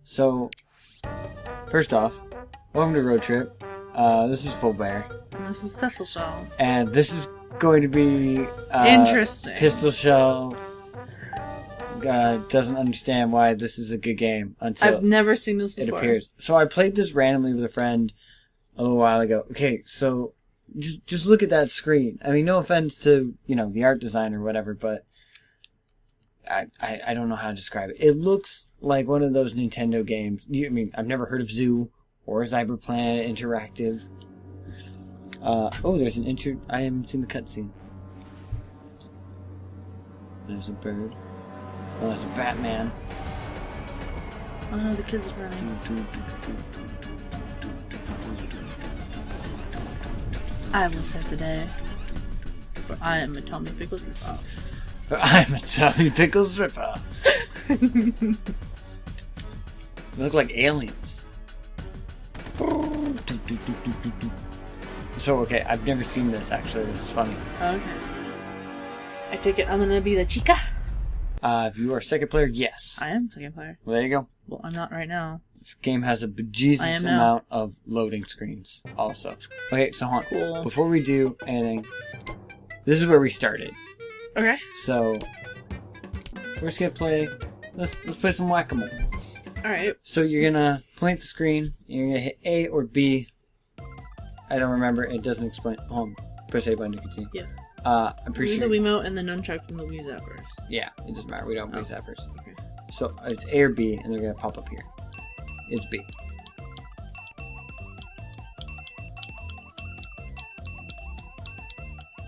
So, first off, welcome to Road Trip. This is Full Bear. And this is Pistol Shell. And this is going to be... Interesting. Pistol Shell doesn't understand why this is a good game until I've never seen this it before. appears. So I played this randomly with a friend a little while ago. Okay, so just look at that screen. I mean, no offense to, the art design or whatever, but I don't know how to describe it. It looks like one of those Nintendo games. I've never heard of Zoo or Cyberplanet Interactive. There's an I haven't seen the cutscene. There's a bird. Oh, there's a Batman. Oh no, the kid's running. I will save the day. For I am a Tommy Pickles ripoff. For I'm a Tommy Pickles ripoff. They look like aliens. So, okay, I've never seen this, actually. This is funny. Okay. I take it I'm gonna be the chica. If you are second player, yes. I am second player. Well, there you go. Well, I'm not right now. This game has a bejesus amount of loading screens, also. Okay, so hold on. Cool. Before we do anything, this is where we started. Okay. So, we're just gonna play... Let's play some whack-a-mole. Alright. So you're gonna point the screen, you're gonna hit A or B. I don't remember, it doesn't explain. Hold on. Press A button to continue. Yeah. I'm pretty sure. The Wiimote and the nunchuck from the Wii Zappers. Yeah, it doesn't matter. We don't Wii Zappers. Okay. So it's A or B, and they're gonna pop up here. It's B.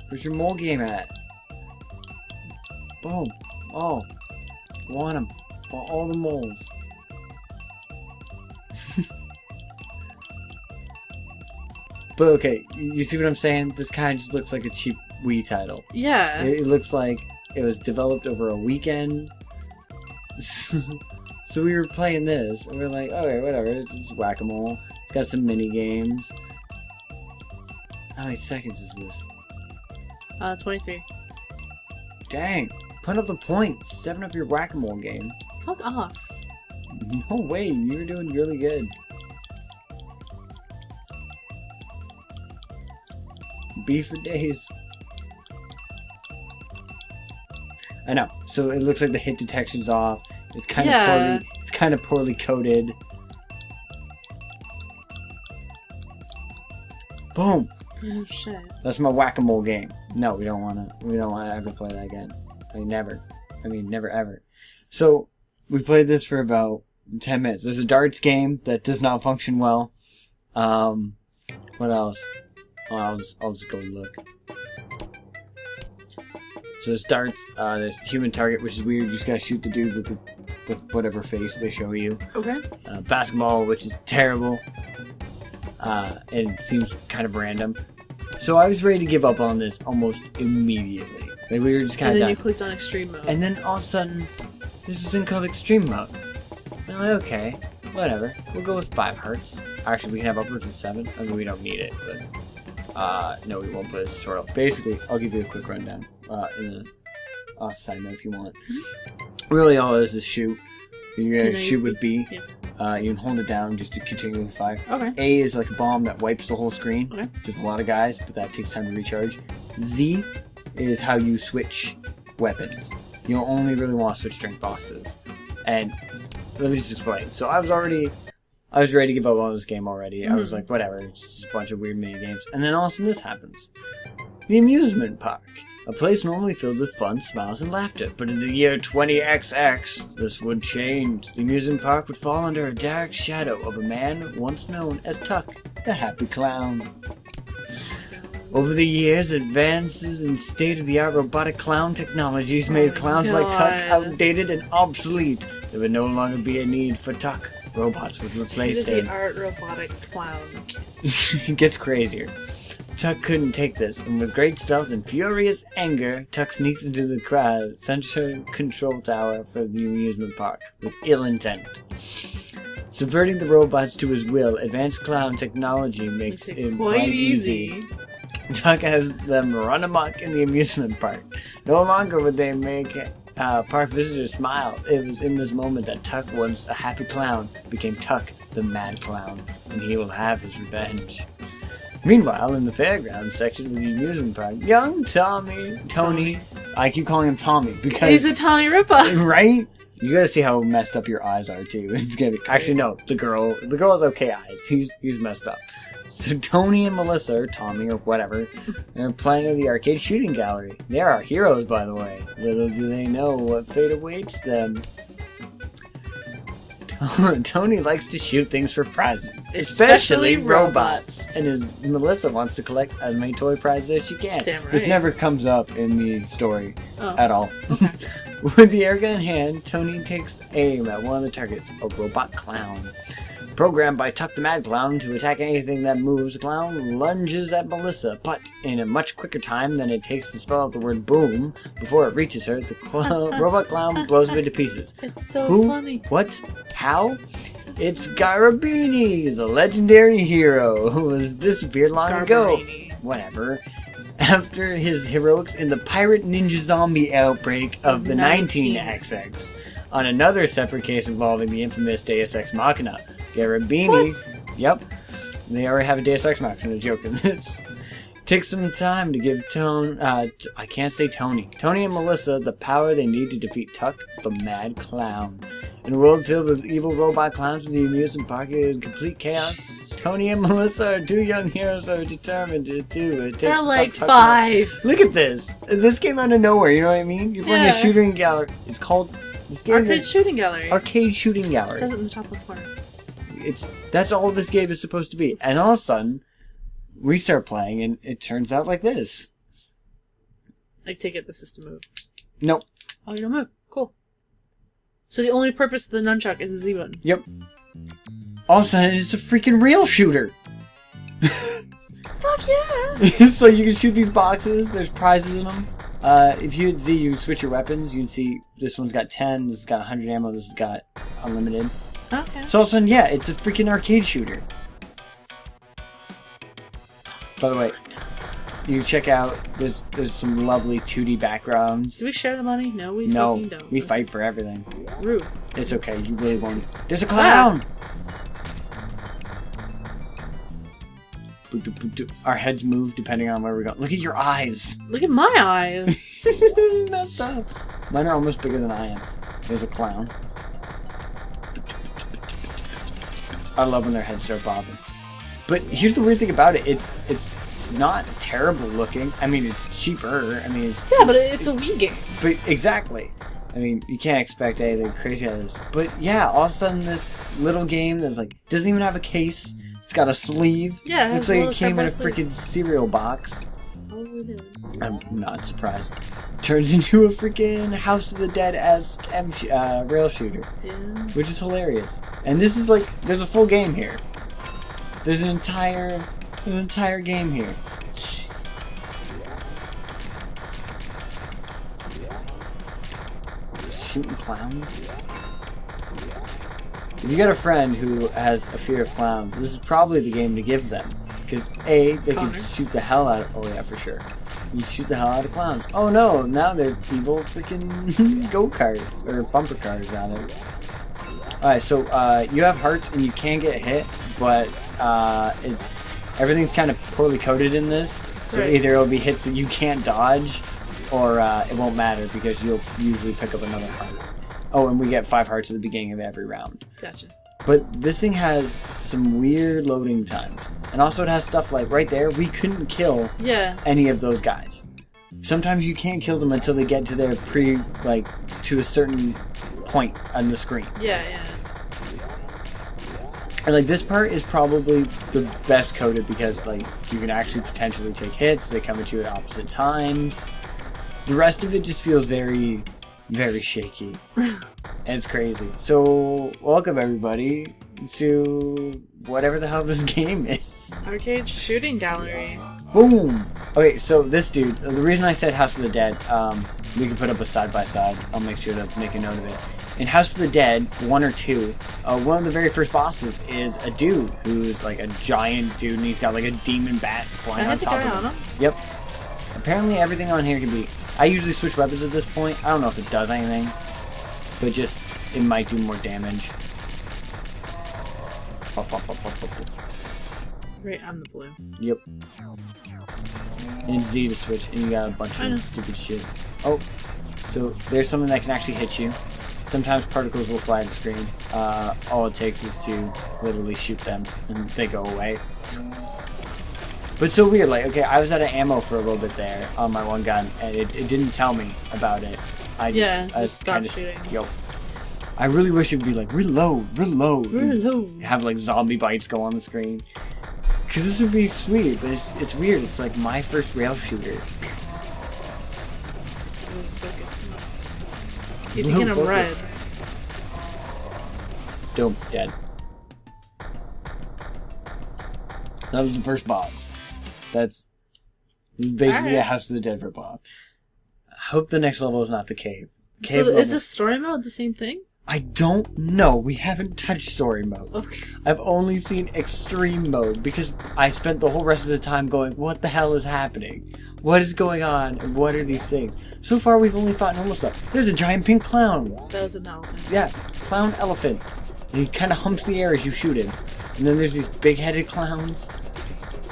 Where's your mole game at? Boom. Oh. Want them. Want all the moles. But okay, you see what I'm saying? This kind of just looks like a cheap Wii title. Yeah. It looks like it was developed over a weekend. So we were playing this, and we were like, okay, whatever, it's just whack-a-mole. It's got some mini games. How many seconds is this? 23. Dang, put up the points. Stepping up your whack-a-mole game. Fuck off. No way, you were doing really good. B for days. I know. So it looks like the hit detection's off. It's kind of poorly. It's kind of poorly coded. Boom. Oh shit. That's my whack-a-mole game. No, we don't want to. We don't want to ever play that again. Never. Never ever. So we played this for about 10 minutes. There's a darts game that does not function well. What else? Oh, I'll just go look. So there's darts, there's human target, which is weird. You just gotta shoot the dude with whatever face they show you. Okay. Basketball, which is terrible. And it seems kind of random. So I was ready to give up on this almost immediately. Like we were just kind of And then done. you clicked on extreme mode. And then all of a sudden, there's this thing called extreme mode. And I'm like, okay, whatever. We'll go with 5 hearts. Actually, we can have upwards of 7. I mean, we don't need it, but... no, we won't put a tutorial. Basically, I'll give you a quick rundown in the side note if you want. Really, all it is shoot. You're gonna shoot with B. Yeah. You can hold it down just to continue with fire. Okay. A is like a bomb that wipes the whole screen. Okay. There's a lot of guys, but that takes time to recharge. Z is how you switch weapons. You only really want to switch during bosses. And let me just explain. So I was ready to give up on this game already. Mm-hmm. I was like, whatever, it's just a bunch of weird mini games. And then all of a sudden this happens. The amusement park. A place normally filled with fun, smiles, and laughter. But in the year 20XX, this would change. The amusement park would fall under a dark shadow of a man once known as Tuck, the happy clown. Over the years, advances in state-of-the-art robotic clown technologies made clowns like Tuck outdated and obsolete. There would no longer be a need for Tuck. Robots would replace him. State-of-the-art robotic clown. It gets crazier. Tuck couldn't take this, and with great stealth and furious anger, Tuck sneaks into the crowd, central control tower for the amusement park, with ill intent. Subverting the robots to his will, advanced clown technology makes it quite easy. Tuck has them run amok in the amusement park. No longer would they make park visitors smile. It was in this moment that Tuck, once a happy clown, became Tuck the Mad Clown, and he will have his revenge. Meanwhile, in the fairground section of the amusement park, young Tony, I keep calling him Tommy because he's a Tommy Ripa, right? You gotta see how messed up your eyes are too. It's gonna be actually no. The girl has okay eyes. He's messed up. So Tony and Melissa, or Tommy, or whatever, they're playing at the arcade shooting gallery. They are our heroes, by the way. Little do they know what fate awaits them. Tony likes to shoot things for prizes, especially robots. And Melissa wants to collect as many toy prizes as she can. Damn right. This never comes up in the story at all. Okay. With the airgun in hand, Tony takes aim at one of the targets, a robot clown. Programmed by Tuck the Mad Clown to attack anything that moves, the clown lunges at Melissa, but in a much quicker time than it takes to spell out the word boom before it reaches her, the robot clown blows it to pieces. It's so Who? funny. What? How? It's Garabini, the legendary hero who was disappeared long ago. Whatever. After his heroics in the pirate ninja zombie outbreak of the 19XX. On another separate case involving the infamous Deus Ex Machina, Garabini. What? Yep. They already have a Deus Ex Machina joke in this. Takes some time to give Tony and Melissa the power they need to defeat Tuck the Mad Clown. In a world filled with evil robot clowns, the amusement park is in complete chaos. Tony and Melissa are two young heroes who are determined to do it. They're like 5. Look at this. This came out of nowhere, you know what I mean? You're playing a shooting gallery. It's called... Arcade Shooting Gallery. Arcade Shooting Gallery. It says it in the top left corner. That's all this game is supposed to be. And all of a sudden, we start playing, and it turns out like this. I take it this is to move. Nope. Oh, you don't move. Cool. So the only purpose of the nunchuck is a Z button. Yep. All of a sudden, it's a freaking real shooter. Fuck yeah! So you can shoot these boxes. There's prizes in them. If you hit Z, you can switch your weapons. You can see this one's got 10, this has got 100 ammo, this has got unlimited. Okay. So all of a sudden, yeah, it's a freaking arcade shooter. By the way, you can check out, there's some lovely 2D backgrounds. Do we share the money? No, we No, don't. we fight for everything. Rude. It's okay, you really won't. There's a clown! Our heads move depending on where we go. Look at your eyes! Look at my eyes! Messed up. Mine are almost bigger than I am. There's a clown. I love when their heads start bobbing. But here's the weird thing about it. It's not terrible looking. I mean, it's cheaper. I mean, it's... Yeah, but it's a Wii game. But exactly. I mean, you can't expect anything crazy out of this. But yeah, all of a sudden this little game that's like, doesn't even have a case. It's got a sleeve. Yeah, it looks has like a it came in a sleeve. freaking cereal box. Oh, we do. I'm not surprised. Turns into a freaking House of the Dead-esque rail shooter. Yeah. Which is hilarious. And this is like, there's a full game here. There's an entire game here. Shooting clowns? If you got a friend who has a fear of clowns, this is probably the game to give them. Because A, they can shoot the hell out of... Oh yeah, for sure. You shoot the hell out of clowns. Oh no, now there's evil freaking go-karts. Or bumper cars, rather. Alright, so you have hearts and you can get hit, but everything's kind of poorly coded in this. So either it'll be hits that you can't dodge, or it won't matter because you'll usually pick up another heart. Oh, and we get 5 hearts at the beginning of every round. Gotcha. But this thing has some weird loading times. And also it has stuff like, right there, we couldn't kill any of those guys. Sometimes you can't kill them until they get to their to a certain point on the screen. Yeah. And like this part is probably the best coded because like you can actually potentially take hits, they come at you at opposite times. The rest of it just feels very, very shaky. And it's crazy. So welcome everybody to whatever the hell this game is. Arcade Shooting Gallery. Boom! Okay, so this dude, the reason I said House of the Dead, we can put up a side-by-side. I'll make sure to make a note of it. In House of the Dead 1 or 2, one of the very first bosses is a dude who's like a giant dude and he's got like a demon bat flying on top of him. Yep. Apparently everything on here can be I usually switch weapons at this point. I don't know if it does anything, but just it might do more damage. Right, I'm the blue. Yep. And Z to switch, and you got a bunch of stupid shit. Oh, so there's something that can actually hit you. Sometimes particles will fly on the screen. All it takes is to literally shoot them, and they go away. But it's so weird, like, okay, I was out of ammo for a little bit there on my one gun, and it didn't tell me about it. I just stopped shooting. Yo. I really wish it would be like, reload, reload. Reload. Have, like, zombie bites go on the screen. Because this would be sweet, but it's weird. It's like my first rail shooter. He's getting him red. Dope, dead. That was the first boss. That's basically a House of the Dead for boss. I hope the next level is not the cave. So is the story mode the same thing? I don't know. We haven't touched story mode. Okay. I've only seen extreme mode because I spent the whole rest of the time going, what the hell is happening? What is going on? And what are these things? So far, we've only fought normal stuff. There's a giant pink clown. That was an elephant. Yeah, clown elephant. And he kind of humps the air as you shoot him. And then there's these big-headed clowns.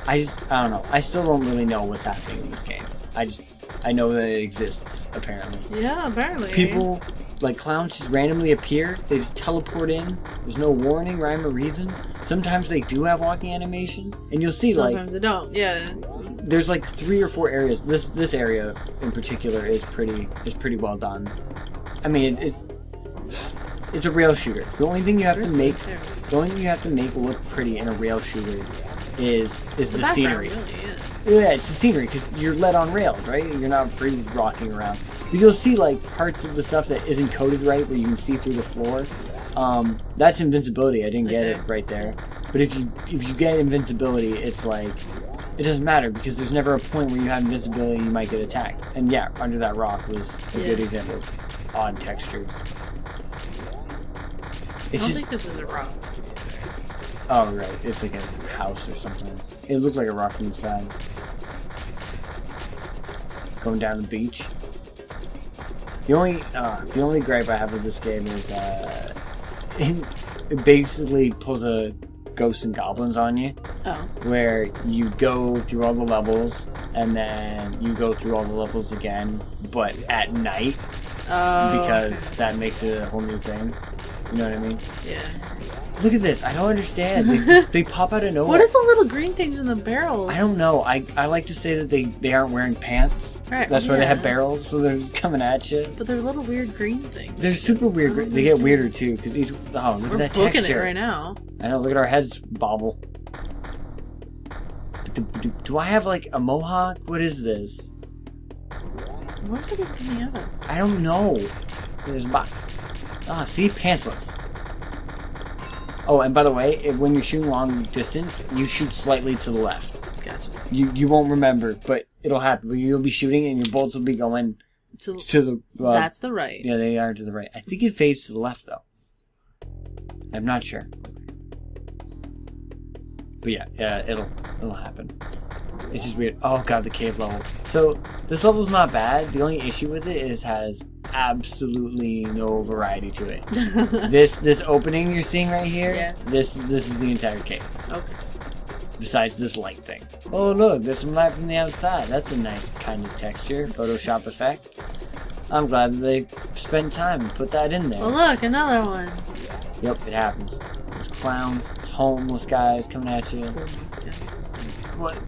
I don't know. I still don't really know what's happening in this game. I know that it exists, apparently. Yeah, apparently. People, like clowns, just randomly appear. They just teleport in. There's no warning, rhyme, or reason. Sometimes they do have walking animations. And you'll see, sometimes they don't, yeah. There's like 3 or 4 areas. This area in particular is pretty well done. I mean, it's a rail shooter. The only thing you have to make look pretty in a rail shooter is the scenery. Really, yeah, it's the scenery because you're led on rails, right? You're not free rocking around. But you'll see like parts of the stuff that isn't coded right, where you can see through the floor. That's invincibility. I didn't get it right there. But if you get invincibility, it's like it doesn't matter because there's never a point where you have invincibility and you might get attacked. And yeah, under that rock was a good example of odd textures. I don't think this is a rock. Oh right, it's like a house or something. It looked like a rock from the side. Going down the beach. The only gripe I have with this game is it basically pulls a ghosts and goblins on you. Oh. Where you go through all the levels and then you go through all the levels again, but at night. Oh. Because that makes it a whole new thing. You know what I mean? Yeah. Look at this. I don't understand. They pop out of nowhere. What are the little green things in the barrels? I don't know. I like to say that they aren't wearing pants. Right. That's why they have barrels, so they're just coming at you. But they're little weird green things. They're super weird. They get weirder too because each. Oh, look at that texture. We're booking it right now. I know. Look at our heads bobble. Do I have like a mohawk? What is this? Where's it even coming out of? I don't know. There's a box. Ah, see? Pantsless. Oh, and by the way, when you're shooting long distance, you shoot slightly to the left. Gotcha. You won't remember, but it'll happen. You'll be shooting and your bolts will be going to the... that's the right. Yeah, they are to the right. I think it fades to the left, though. I'm not sure. But yeah, it'll happen. It's just weird. Oh god, the cave level. So, this level's not bad. The only issue with it is has absolutely no variety to it. This opening you're seeing right here, this is the entire cave. Okay. Besides this light thing. Oh look, there's some light from the outside. That's a nice kind of texture, Photoshop effect. I'm glad that they spent time and put that in there. Well look, another one. Yep, it happens. There's clowns, there's homeless guys coming at you. What?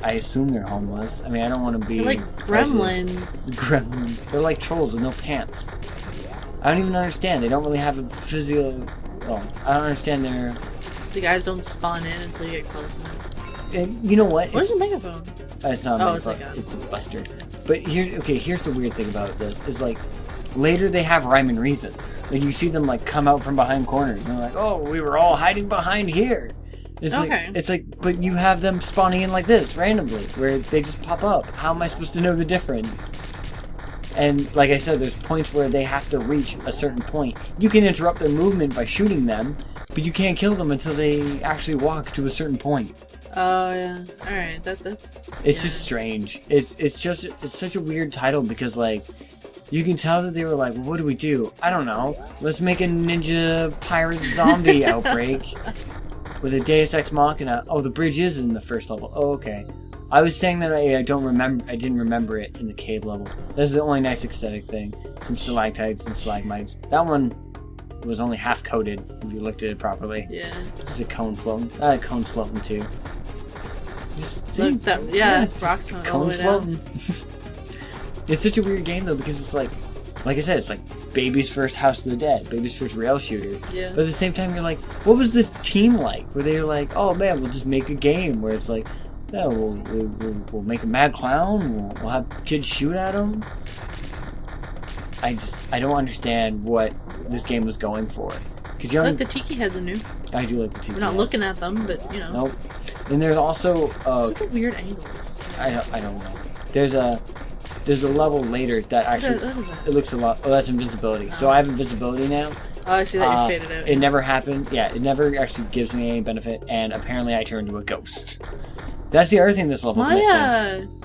I assume they're homeless. I mean, I don't want to be... They're like gremlins. Gremlins. They're like trolls with no pants. I don't even understand. They don't really have a physio... Well, I don't understand their... The guys don't spawn in until you get close enough. And you know what? What is a megaphone? It's not a megaphone. It's a buster. But here's the weird thing about this. Is like, later they have rhyme and reason. Like, you see them like come out from behind corners. And they're like, oh, we were all hiding behind here. It's like, but you have them spawning in like this, randomly, where they just pop up. How am I supposed to know the difference? And like I said, there's points where they have to reach a certain point. You can interrupt their movement by shooting them, but you can't kill them until they actually walk to a certain point. Oh yeah. All right. That's. It's just strange. It's such a weird title because like you can tell that they were like, well, what do we do? I don't know. Let's make a ninja pirate zombie outbreak with a Deus Ex Machina. Oh, the bridge is in the first level. Oh, okay. I was saying that I didn't remember it in the cave level. This is the only nice aesthetic thing. Some stalactites and stalagmites. That one was only half coated if you looked at it properly. Yeah. Just a cone floating. Cone's floating too. Just, see? Look, rocks all the cone's way down. floating. It's such a weird game though because it's like I said, it's like Baby's first House of the Dead, Baby's first rail shooter. Yeah. But at the same time, you're like, what was this team like? Where they're like, oh man, we'll just make a game where it's like, yeah, we'll make a mad clown. We'll have kids shoot at him. I don't understand what this game was going for. Because Look, the tiki heads are new. I do like the tiki. We're not heads. looking at them, but you know. Nope. And there's also What's with the weird angles? I don't know. There's a level later that actually What is that? it looks a lot. Oh, that's invincibility. So I have invincibility now. Oh, I see that you faded out. It never happened. Yeah, it never actually gives me any benefit, and apparently I turn into a ghost. That's the other thing this level's missing.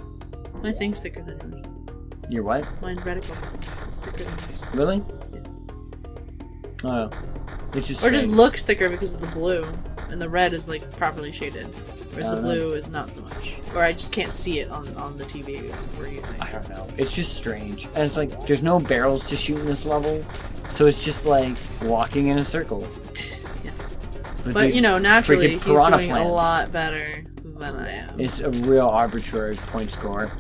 My thing's thicker than yours. Your what? Mine's reticle. It's thicker than yours. Really? Oh, it's just. Or just strange. looks thicker because of the blue, and the red is like properly shaded, whereas I the don't blue is not so much. Or I just can't see it on the TV we're using. I don't know. It's just strange, and it's like there's no barrels to shoot in this level, so it's just like walking in a circle. Yeah. With But these you know, naturally, freaking he's piranha doing plants. a lot better than I am. It's a real arbitrary point score.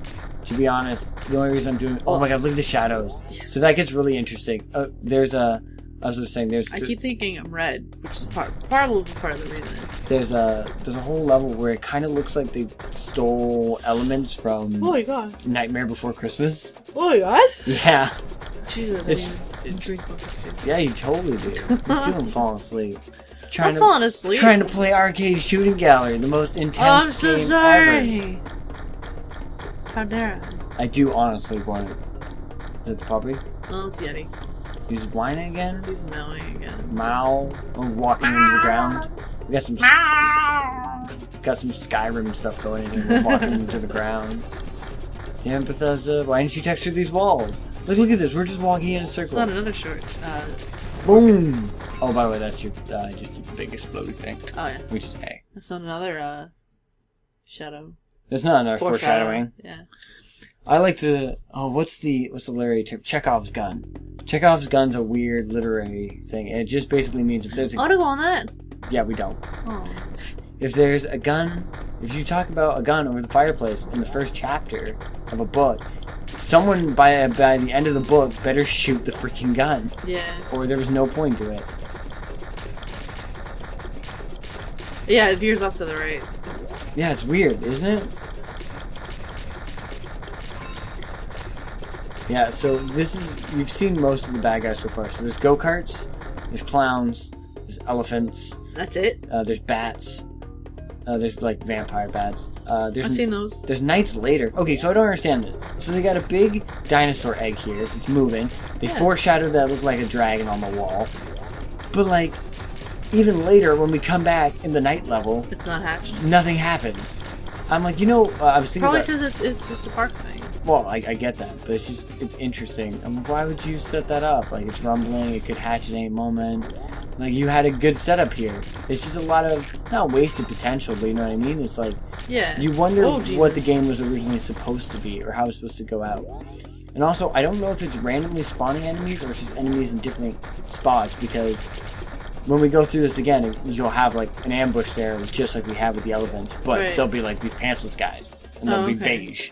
To be honest, the only reason I'm doing... Oh my god, look at the shadows. So that gets really interesting. There's a... I was just saying, I keep thinking I'm red, which is probably part of the reason. There's a whole level where it kind of looks like they stole elements from Oh my god. Nightmare Before Christmas. Oh my god. Yeah. Jesus, I drink too. Yeah, you totally do. You're doing falling asleep. I'm falling asleep. Trying to play Arcade Shooting Gallery, the most intense I'm so game sorry. ever. How dare I? I do honestly want it. Is it the puppy? Oh, it's Yeti. He's whining again? He's mowing again. Mow. Or walking into the ground. We got some Skyrim stuff going in here. We're walking into the ground. Damn, Bethesda. Why didn't you texture these walls? Look at this. We're just walking in a circle. It's not another short. Boom! Oh, by the way, that's your just a big exploding thing. Oh yeah. Which is A. That's not another shadow. That's not another foreshadowing. Yeah. I like to. Oh, what's the literary term? Chekhov's gun. Chekhov's gun's a weird literary thing. It just basically means if there's I want to go on that. Yeah, we don't. Oh. If there's a gun, if you talk about a gun over the fireplace in the first chapter of a book, someone by the end of the book better shoot the freaking gun. Yeah. Or there was no point to it. Yeah, it veers off to the right. Yeah, it's weird, isn't it? Yeah, so we've seen most of the bad guys so far. So there's go-karts, there's clowns, there's elephants. That's it? There's bats. There's like vampire bats. I've seen those. There's knights later. Okay, so I don't understand this. So they got a big dinosaur egg here. It's moving. They foreshadowed that it looked like a dragon on the wall. But like, even later when we come back in the night level, It's not hatched. nothing happens. I'm like, I was thinking Probably about... because it's just a park thing. Well, I get that, but it's interesting. I'm like, why would you set that up? Like, it's rumbling, it could hatch at any moment. Like, you had a good setup here. It's just a lot of, not wasted potential, but you know what I mean? It's like, Yeah. you wonder Oh, what Jesus. the game was originally supposed to be, or how it's supposed to go out. And also, I don't know if it's randomly spawning enemies, or it's just enemies in different spots, because when we go through this again, you'll have, like, an ambush there, just like we have with the elephants, but Right. they'll be, like, these pantsless guys, and they'll be beige.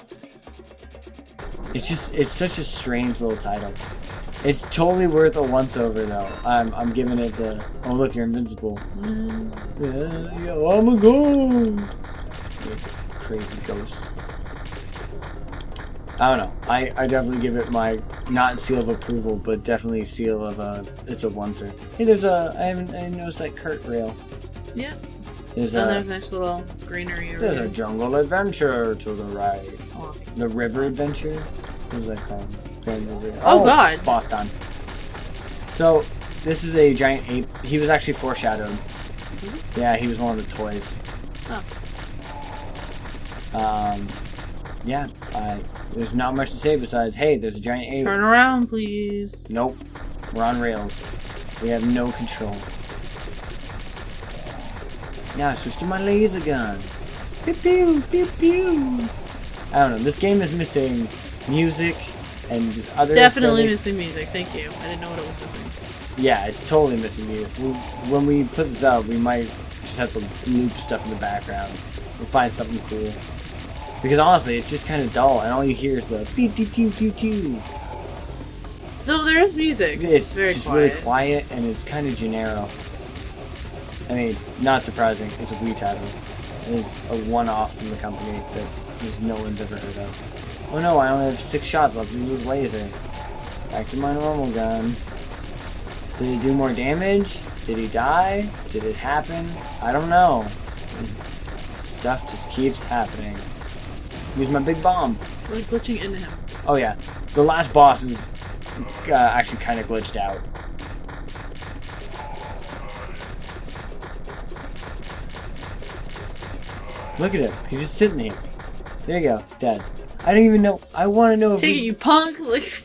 It's such a strange little title. It's totally worth a once over though. I'm giving it the oh look, you're invincible. Yeah, I'm a ghost. Crazy ghost. I don't know. I definitely give it my not seal of approval, but definitely seal of it's a oncer. Hey, I noticed that cart rail. Yeah. There's there's nice little greenery over There's there. a jungle adventure to the right. Oh, The river adventure? What was that called? Oh, God. Boss time. So, this is a giant ape. He was actually foreshadowed. Is he? Yeah, he was one of the toys. Oh. Yeah, there's not much to say besides, hey, there's a giant A. Turn around, please. Nope. We're on rails. We have no control. Now I switch to my laser gun. Pew pew pew pew. I don't know. This game is missing music and just other. Definitely aesthetics. missing music. Thank you. I didn't know what it was missing. Yeah, it's totally missing music. When we put this out, we might just have to loop stuff in the background. We'll find something cool. Because honestly, it's just kind of dull, and all you hear is the pew pew pew pew pew. Though there is music. It's very just quiet. really quiet, and it's kind of generic. I mean, not surprising. It's a Wii title. It's a one-off from the company that there's no one's ever heard of. Oh no, I only have 6 shots left of this laser. Back to my normal gun. Did it do more damage? Did he die? Did it happen? I don't know. Stuff just keeps happening. Use my big bomb. We're glitching into him. Oh yeah, the last boss is actually kind of glitched out. Look at him. He's just sitting here. There you go. Dead. I don't even know. I want to know if Take it, you punk! Like,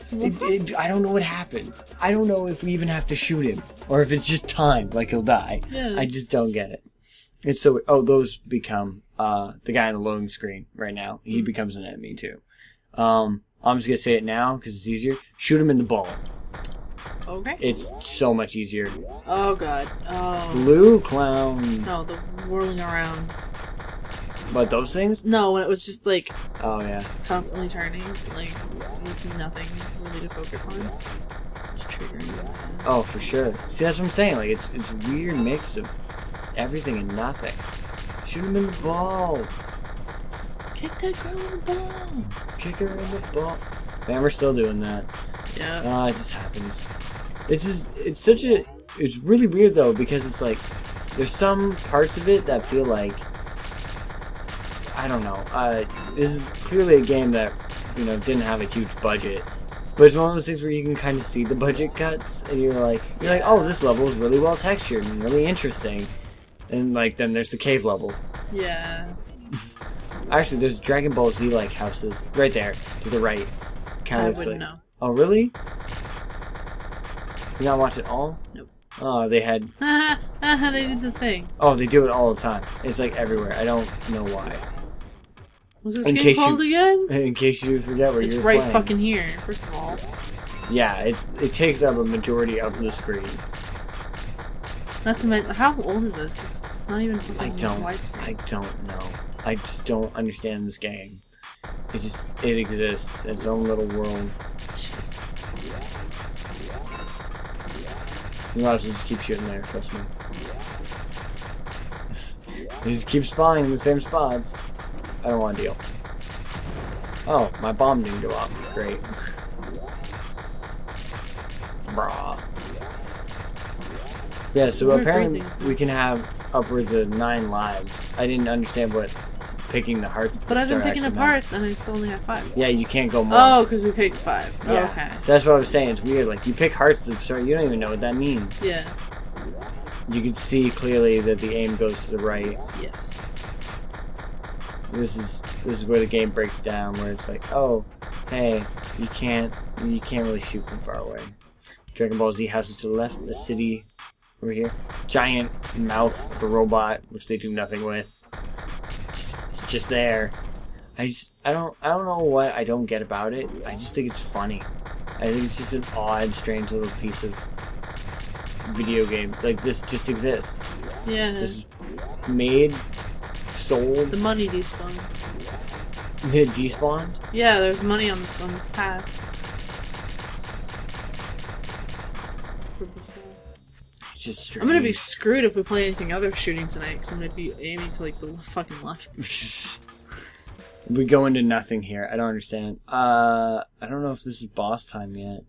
I don't know what happens. I don't know if we even have to shoot him. Or if it's just timed, like he'll die. Yeah. I just don't get it. It's so... Oh, those become... the guy on the loading screen right now. He becomes an enemy too. I'm just going to say it now because it's easier. Shoot him in the ball. Okay. It's so much easier. Oh god. Oh. Blue clown. No, the whirling around. What, those things? No, when it was just like Oh, yeah. constantly turning, like with nothing really to focus on. Just triggering. Oh, for sure. See, that's what I'm saying. Like, it's a weird mix of everything and nothing. Shoot him in the balls. Kick that girl in the ball. Kick her in the ball. Man, we're still doing that. Yeah. It just happens. It's really weird though, because it's like, there's some parts of it that feel like, I don't know, this is clearly a game that, didn't have a huge budget. But it's one of those things where you can kind of see the budget cuts, and you're like, oh, this level is really well textured and really interesting. And then there's the cave level. Yeah. Actually, there's Dragon Ball Z like houses right there to the right. I wouldn't know. Oh, really? You not watch it all? Nope. Oh, they had. They did the thing. Oh, they do it all the time. It's like everywhere. I don't know why. What's this game called again? In case you forget where It's you're right playing. fucking here, first of all. Yeah, it takes up a majority of the screen. Not to mention, how old is this? Because it's not even fucking widescreen. I don't know. I just don't understand this game. It exists. Its own little world. Jeez. You might as well just keep shooting there, trust me. You just keep spawning in the same spots. I don't want to deal. Oh, my bomb didn't go off. Great. Brah. Yeah, so apparently we can have upwards of 9 lives. I didn't understand what picking the hearts. But I've been picking up hearts and I still only have 5. Yeah, you can't go more. Oh, because we picked 5. Oh, Yeah. okay. So that's what I was saying. It's weird. Like, you pick hearts at the start, you don't even know what that means. Yeah. You can see clearly that the aim goes to the right. Yes. This is where the game breaks down, where it's like, oh, hey, you can't really shoot from far away. Dragon Ball Z houses to the left, the city over here. Giant mouth of a robot, which they do nothing with. It's just there. I don't know what I don't get about it. I just think it's funny. I think it's just an odd, strange little piece of video game. Like, this just exists. Yeah. This is made, sold, The money despawned. it despawned. Yeah, there's money on this path. It's just strange. I'm gonna be screwed if we play anything other shooting tonight, because I'm gonna be aiming to like the fucking left. We go into nothing here. I don't understand. I don't know if this is boss time yet.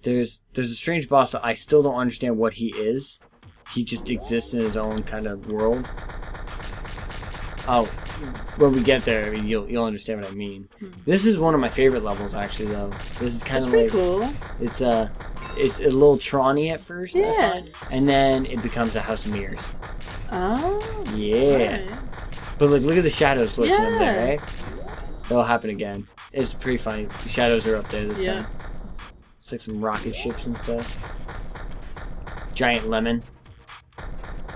There's a strange boss that I still don't understand what he is. He just exists in his own kind of world. Oh, when we get there, I mean, you'll understand what I mean. This is one of my favorite levels, actually. Though this is kind That's of pretty like cool. it's a little Tron-y at first, I Yeah. find, and then it becomes a House of Mirrors. Oh. Yeah. Alright. But like, look at the shadows glitching Yeah. up there, right? It'll happen again. It's pretty funny. The shadows are up there this time. It's like some rocket ships and stuff. Giant lemon.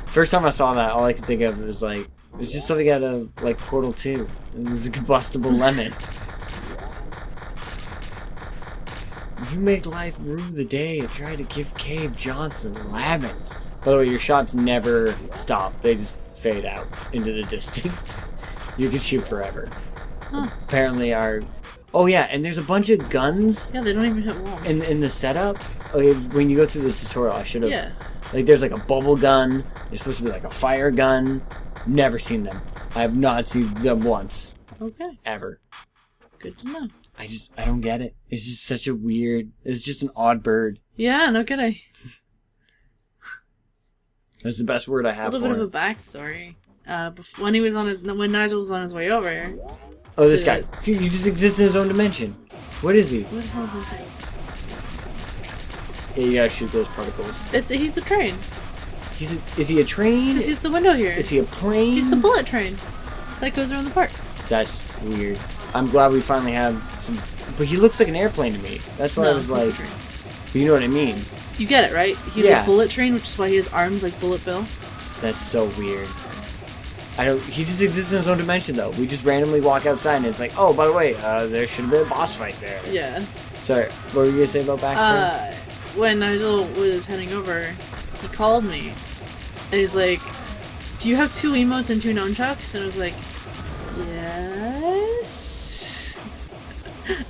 First time I saw that, all I could think of was like, it's just something out of like Portal 2. It's a combustible lemon. You make life rue the day and try to give Cave Johnson lemons. By the way, your shots never stop. They just fade out into the distance. You can shoot forever. Huh. Apparently our... Oh yeah, and there's a bunch of guns Yeah, they don't even hit walls. in the setup. Okay, when you go through the tutorial, I should have... Yeah. Like, there's like a bubble gun. There's supposed to be like a fire gun. Never seen them. I have not seen them once. Okay. Ever. Good to know. I don't get it. It's just such a weird... It's just an odd bird. Yeah, no kidding. That's the best word I have A for little bit it. of a backstory. When Nigel was on his way over here. Oh, this to- guy. He just exists in his own dimension. What is he? What the hell is my thing? Yeah, you gotta shoot those particles. He's the train. Is he a train? Because he's the window here. Is he a plane? He's the bullet train that goes around the park. That's weird. I'm glad we finally have some... But he looks like an airplane to me. That's why I was he's like... the train. But you know what I mean? You get it, right? He's Yeah. a bullet train, which is why he has arms like Bullet Bill. That's so weird. He just exists in his own dimension, though. We just randomly walk outside and it's like, oh, by the way, there should have been a boss fight there. Yeah. Sorry, what were you gonna say about backstory? When Nigel was heading over, he called me. And he's like, do you have 2 emotes and 2 nunchucks? And I was like, yes.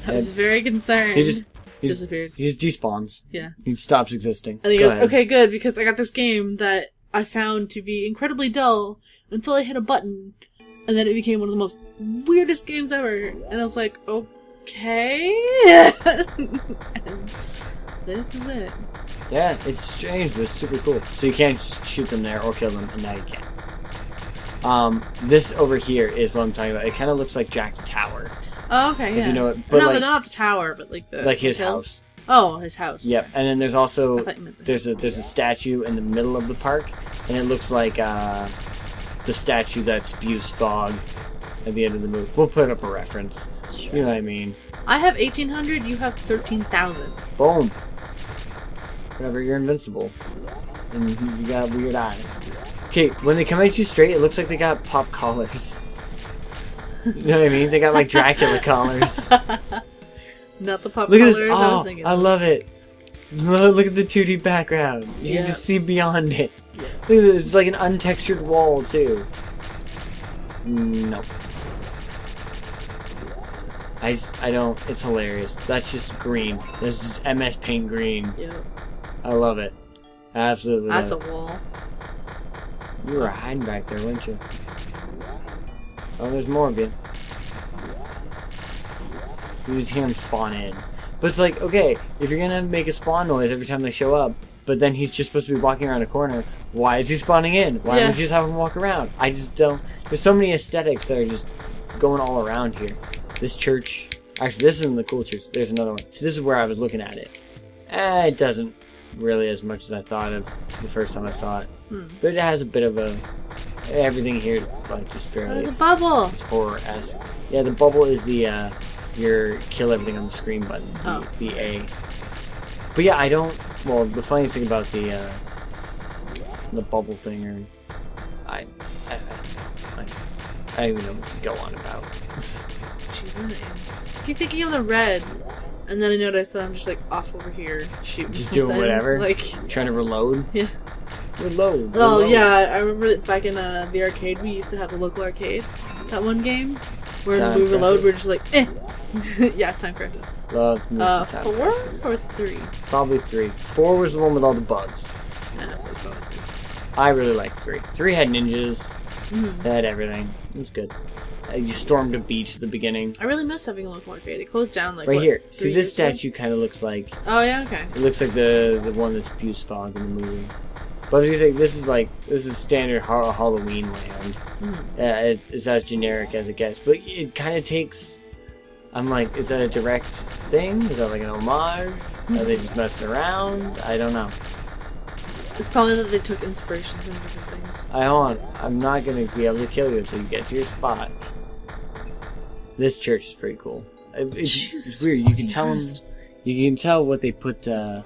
I was very concerned. He disappeared. He just despawns. Yeah. He stops existing. And he Go goes, ahead. okay, good, because I got this game that I found to be incredibly dull until I hit a button, and then it became one of the most weirdest games ever. And I was like, okay. And this is it. Yeah, it's strange, but it's super cool. So you can't shoot them there or kill them, and now you can. This over here is what I'm talking about. It kind of looks like Jack's tower. Oh, okay, yeah. If you know it, but no, like, not the tower, but like the his hill. house. Oh, his house. Yep, and then there's also I thought you meant the there's a statue in the middle of the park, and it looks like the statue that spews fog at the end of the movie. We'll put up a reference. Sure. You know what I mean? I have 1,800. You have 13,000. Boom. Whatever, you're invincible, and you got weird eyes. Okay, when they come at you straight, it looks like they got pop collars. You know what I mean? They got like Dracula collars. Not the pop Look at colors this! I was Oh, thinking. I love it. Look at the 2D background. You Yeah. can just see beyond it. Yeah. Look at this. It's like an untextured wall too. No. I don't. It's hilarious. That's just green. That's just MS Paint green. Yeah. I love it. I absolutely That's a love it. wall. You were hiding back there, weren't you? Oh, there's more of you. You just hear him spawn in. But it's like, okay, if you're gonna make a spawn noise every time they show up, but then he's just supposed to be walking around a corner, why is he spawning in? Why don't we just have him walk around? I just don't... There's so many aesthetics that are just going all around here. This church... Actually, this isn't the cool church. There's another one. So this is where I was looking at it. It doesn't really as much as I thought of the first time I saw it. But it has a bit of a... Everything here is like just There's fairly a bubble. horror-esque. Yeah, the bubble is the your kill everything on the screen button, the A. But yeah, I don't... Well, the funny thing about the bubble thing, or I don't even know what to go on about. She's in it. Keep thinking of the red, and then I noticed that I'm just like off over here shooting Just something. doing whatever. Like, Trying to reload. yeah. Reload. Oh reload. yeah, I remember that back in the arcade we used to have the local arcade. That one game where Time we reload, Crisis. we're just like, eh. Yeah, Time Crisis. Love me some Time 4 Crisis. or was it 3? Probably 3. 4 was the one with all the bugs. Yeah, so it's probably 3. I really liked 3. 3 had ninjas. Mhm. It had everything. It was good. You stormed a beach at the beginning. I really miss having a local arcade. It closed down like Right what, here. 3 See, this years ago? statue kind of looks like... Oh yeah, okay. It looks like the one that spews fog in the movie. But I was gonna say, this is standard Halloween land. It's as generic as it gets. But it kind of takes... I'm like, is that a direct thing? Is that like an homage? Are they just messing around? I don't know. It's probably that they took inspiration from different things. Hold on. I'm not gonna be able to kill you until you get to your spot. This church is pretty cool. It's weird. You can tell them. You can tell what they put. Not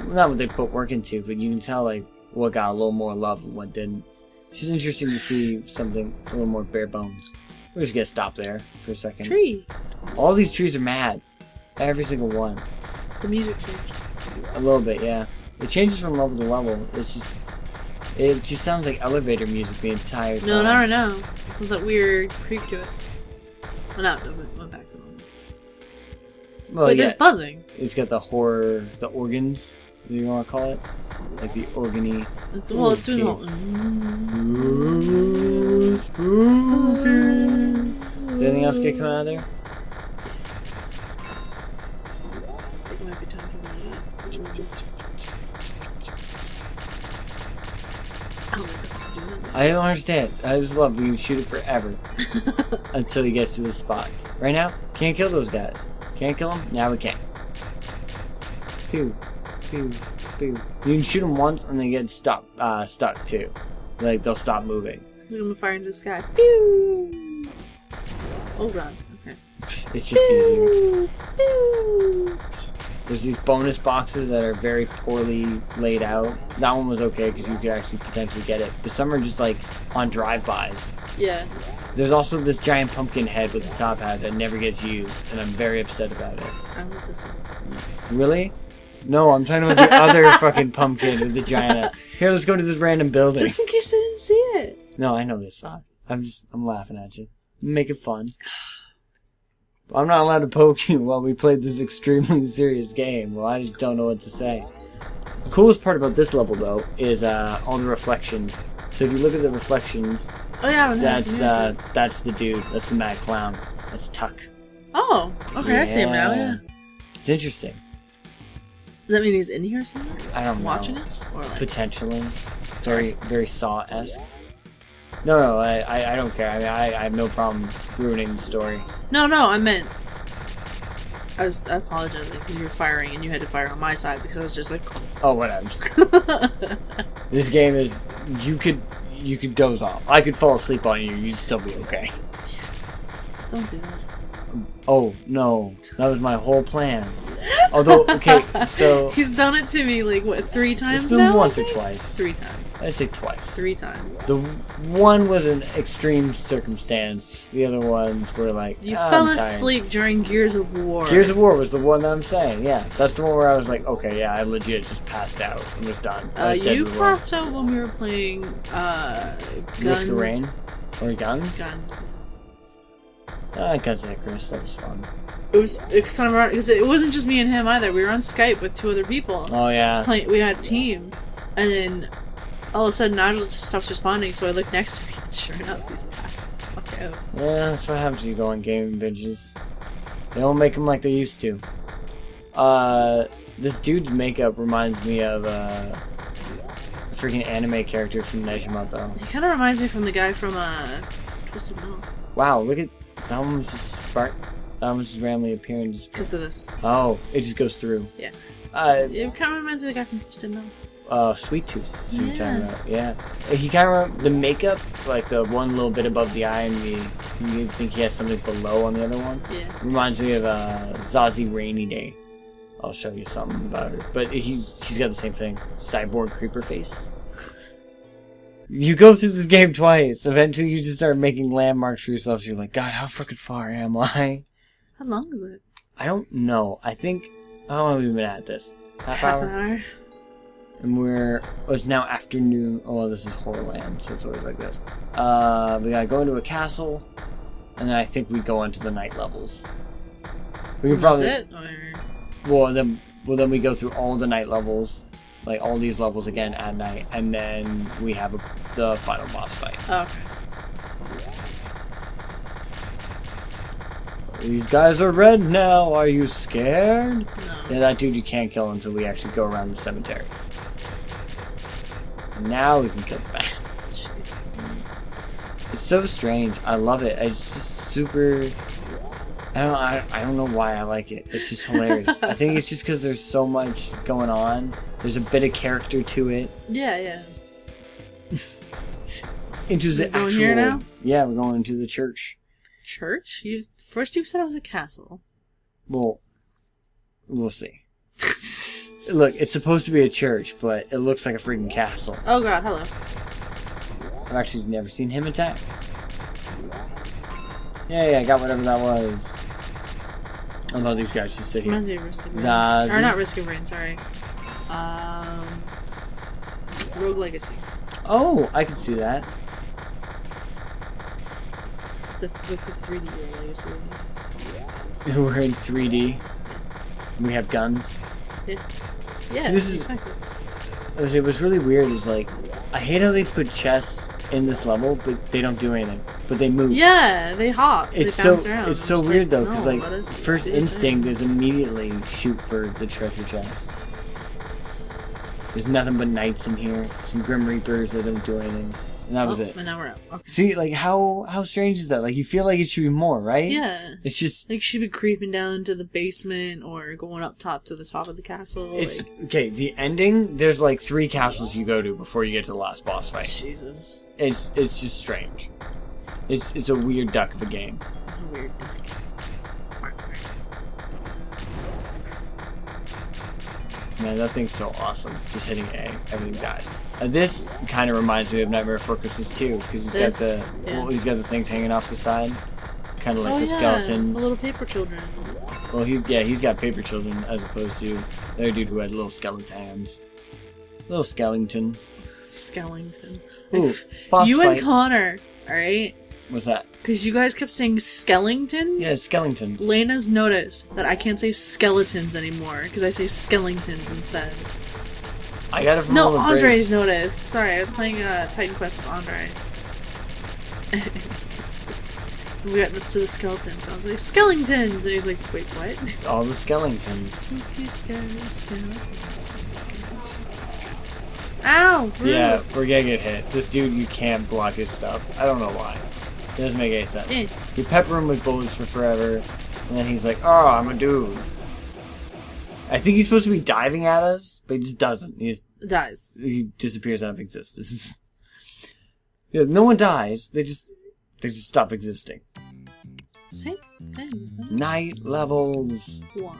what they put work into, but you can tell like what got a little more love and what didn't. It's just interesting to see something a little more bare bones. We're just gonna stop there for a second. Tree. All these trees are mad. Every single one. The music changed. A little bit, yeah. It changes from level to level. It just sounds like elevator music the entire time. No, not right now. It's that weird creep to it. Well, no, it doesn't. Went back to normal. Well, Wait, yeah, there's buzzing. it's got the organs, what you want to call it? Like the organy. It's doing the whole. Ooh, spooky. Is anything else get come out of there? I think it might be time for I don't understand. I just love you can shoot it forever until he gets to the spot. Right now, can't kill those guys. Can't kill them. Now we can. Pew, pew, pew. You can shoot them once and they get stuck too. Like they'll stop moving. I'm gonna fire into the sky. Pew! Oh god. Okay. It's just easier. Pew! There's these bonus boxes that are very poorly laid out. That one was okay because you could actually potentially get it. But some are just like on drive-bys. Yeah. There's also this giant pumpkin head with the top hat that never gets used, and I'm very upset about it. I'm with this one. Really? No, I'm talking about the other fucking pumpkin with the giant head. Here, let's go to this random building. Just in case I didn't see it. No, I know this song. I'm laughing at you. Make it fun. I'm not allowed to poke you while we played this extremely serious game. Well, I just don't know what to say. The coolest part about this level, though, is all the reflections. So if you look at the reflections, Oh yeah, that's the dude. That's the mad clown. That's Tuck. Oh, okay, I see him now. Yeah. It's interesting. Does that mean he's in here somewhere? I don't know. Watching us, or like Potentially. It's very Saw-esque. No, I don't care. I mean, I have no problem ruining the story. No, I meant. I apologize because you were firing and you had to fire on my side because I was just like. Oh, whatever. This game is you could doze off. I could fall asleep on you. You'd still be okay. Don't do that. Oh no, that was my whole plan. Although, okay, so he's done it to me like what 3 times it's been now? once or twice. 3 times. I'd say twice. 3 times. The one was an extreme circumstance. The other ones were like you fell asleep during Gears of War. Gears of War was the one I'm saying. Yeah, that's the one where I was like, okay, yeah, I legit just passed out and was done. You passed out when we were playing Guns. Risk of Rain or Guns. Guns. Guns Icarus. That was fun. It's kind of because it wasn't just me and him either. We were on Skype with 2 other people. Oh yeah. We had a team, and then all of a sudden Nigel just stops responding. So I look next to me, and sure enough, he's passed the fuck out. Yeah, that's what happens when you go on gaming binges. They don't make them like they used to. This dude's makeup reminds me of a freaking anime character from Nejimoto. He kind of reminds me from the guy from Twisted Metal. Wow, look at that one was just spark. That one was just randomly appearing. Because of this. Oh, it just goes through. Yeah. It kind of reminds me of the guy from Twisted Metal. Sweet Tooth. That's what you're talking about. Yeah. He kind of the makeup, like the one little bit above the eye, and you think he has something below on the other one. Yeah. Reminds me of Zazie Rainy Day. I'll show you something about her, but she's got the same thing. Cyborg creeper face. You go through this game twice. Eventually, you just start making landmarks for yourself. So you're like, God, how freaking far am I? How long is it? I don't know. I think how long have we been at this? Half an hour. And it's now afternoon. Oh, well, this is Horrorland, so it's always like this. We gotta go into a castle, and then I think we go into the night levels. We can probably. That's it? Or... Well, then we go through all the night levels, like all these levels again at night, and then we have the final boss fight. Okay. These guys are red now. Are you scared? No. Yeah, that dude you can't kill until we actually go around the cemetery. Now we can kill the man. Jesus. It's so strange. I love it. It's just super. I don't know why I like it. It's just hilarious. I think it's just because there's so much going on. There's a bit of character to it. Yeah. Into the going actual. here now? Yeah, we're going to the church. Church? First you said it was a castle. Well, we'll see. Look, it's supposed to be a church, but it looks like a freaking castle. Oh god, hello. I've actually never seen him attack. Yeah, I got whatever that was. I love these guys just sit here. Reminds me of Risk of Rain. Zazie. Or not Risk of Rain, sorry. Rogue Legacy. Oh, I can see that. It's a 3D Rogue Legacy. We're in 3D. We have guns. Yeah, this is exactly. What's really weird is like I hate how they put chess in this level, but they don't do anything. But they move. Yeah, they hop. It's they bounce around. It's so weird though, because no, like first instinct is immediately shoot for the treasure chest. There's nothing but knights in here. Some Grim Reapers that don't do anything. And that was it. And now we're out. Okay. See, like how strange is that? Like you feel like it should be more, right? Yeah. It's just like she'd be creeping down to the basement or going up top to the top of the castle. It's like... okay. The ending. There's like 3 castles you go to before you get to the last boss fight. Jesus. It's just strange. It's a weird duck of a game. A weird duck. Man, that thing's so awesome. Just hitting A, everything dies. This kind of reminds me of Nightmare Before Christmas too, because he's got the things hanging off the side, kind of like the skeletons. The little paper children. Well, he's got paper children as opposed to the other dude who had little skeletons. Little skeletons. Skeletons. Ooh, boss you fight. and Connor, alright? What's that? Because you guys kept saying skeletons? Yeah, skeletons. Lena's noticed that I can't say skeletons anymore, because I say skeletons instead. I got it from No, Andre's noticed. Sorry, I was playing Titan Quest with Andre. We got up to the skeletons. I was like, skeletons! And he's like, wait, what? It's all the skeletons. Spooky, scary skeletons. Ow! Rude. Yeah, we're gonna get hit. This dude, you can't block his stuff. I don't know why. It doesn't make any sense. You pepper him with bullets for forever, and then he's like, oh, I'm a dude. I think he's supposed to be diving at us, but he just doesn't. He just dies. He disappears out of existence. Yeah, no one dies. They just stop existing. Same thing. Night levels. 1.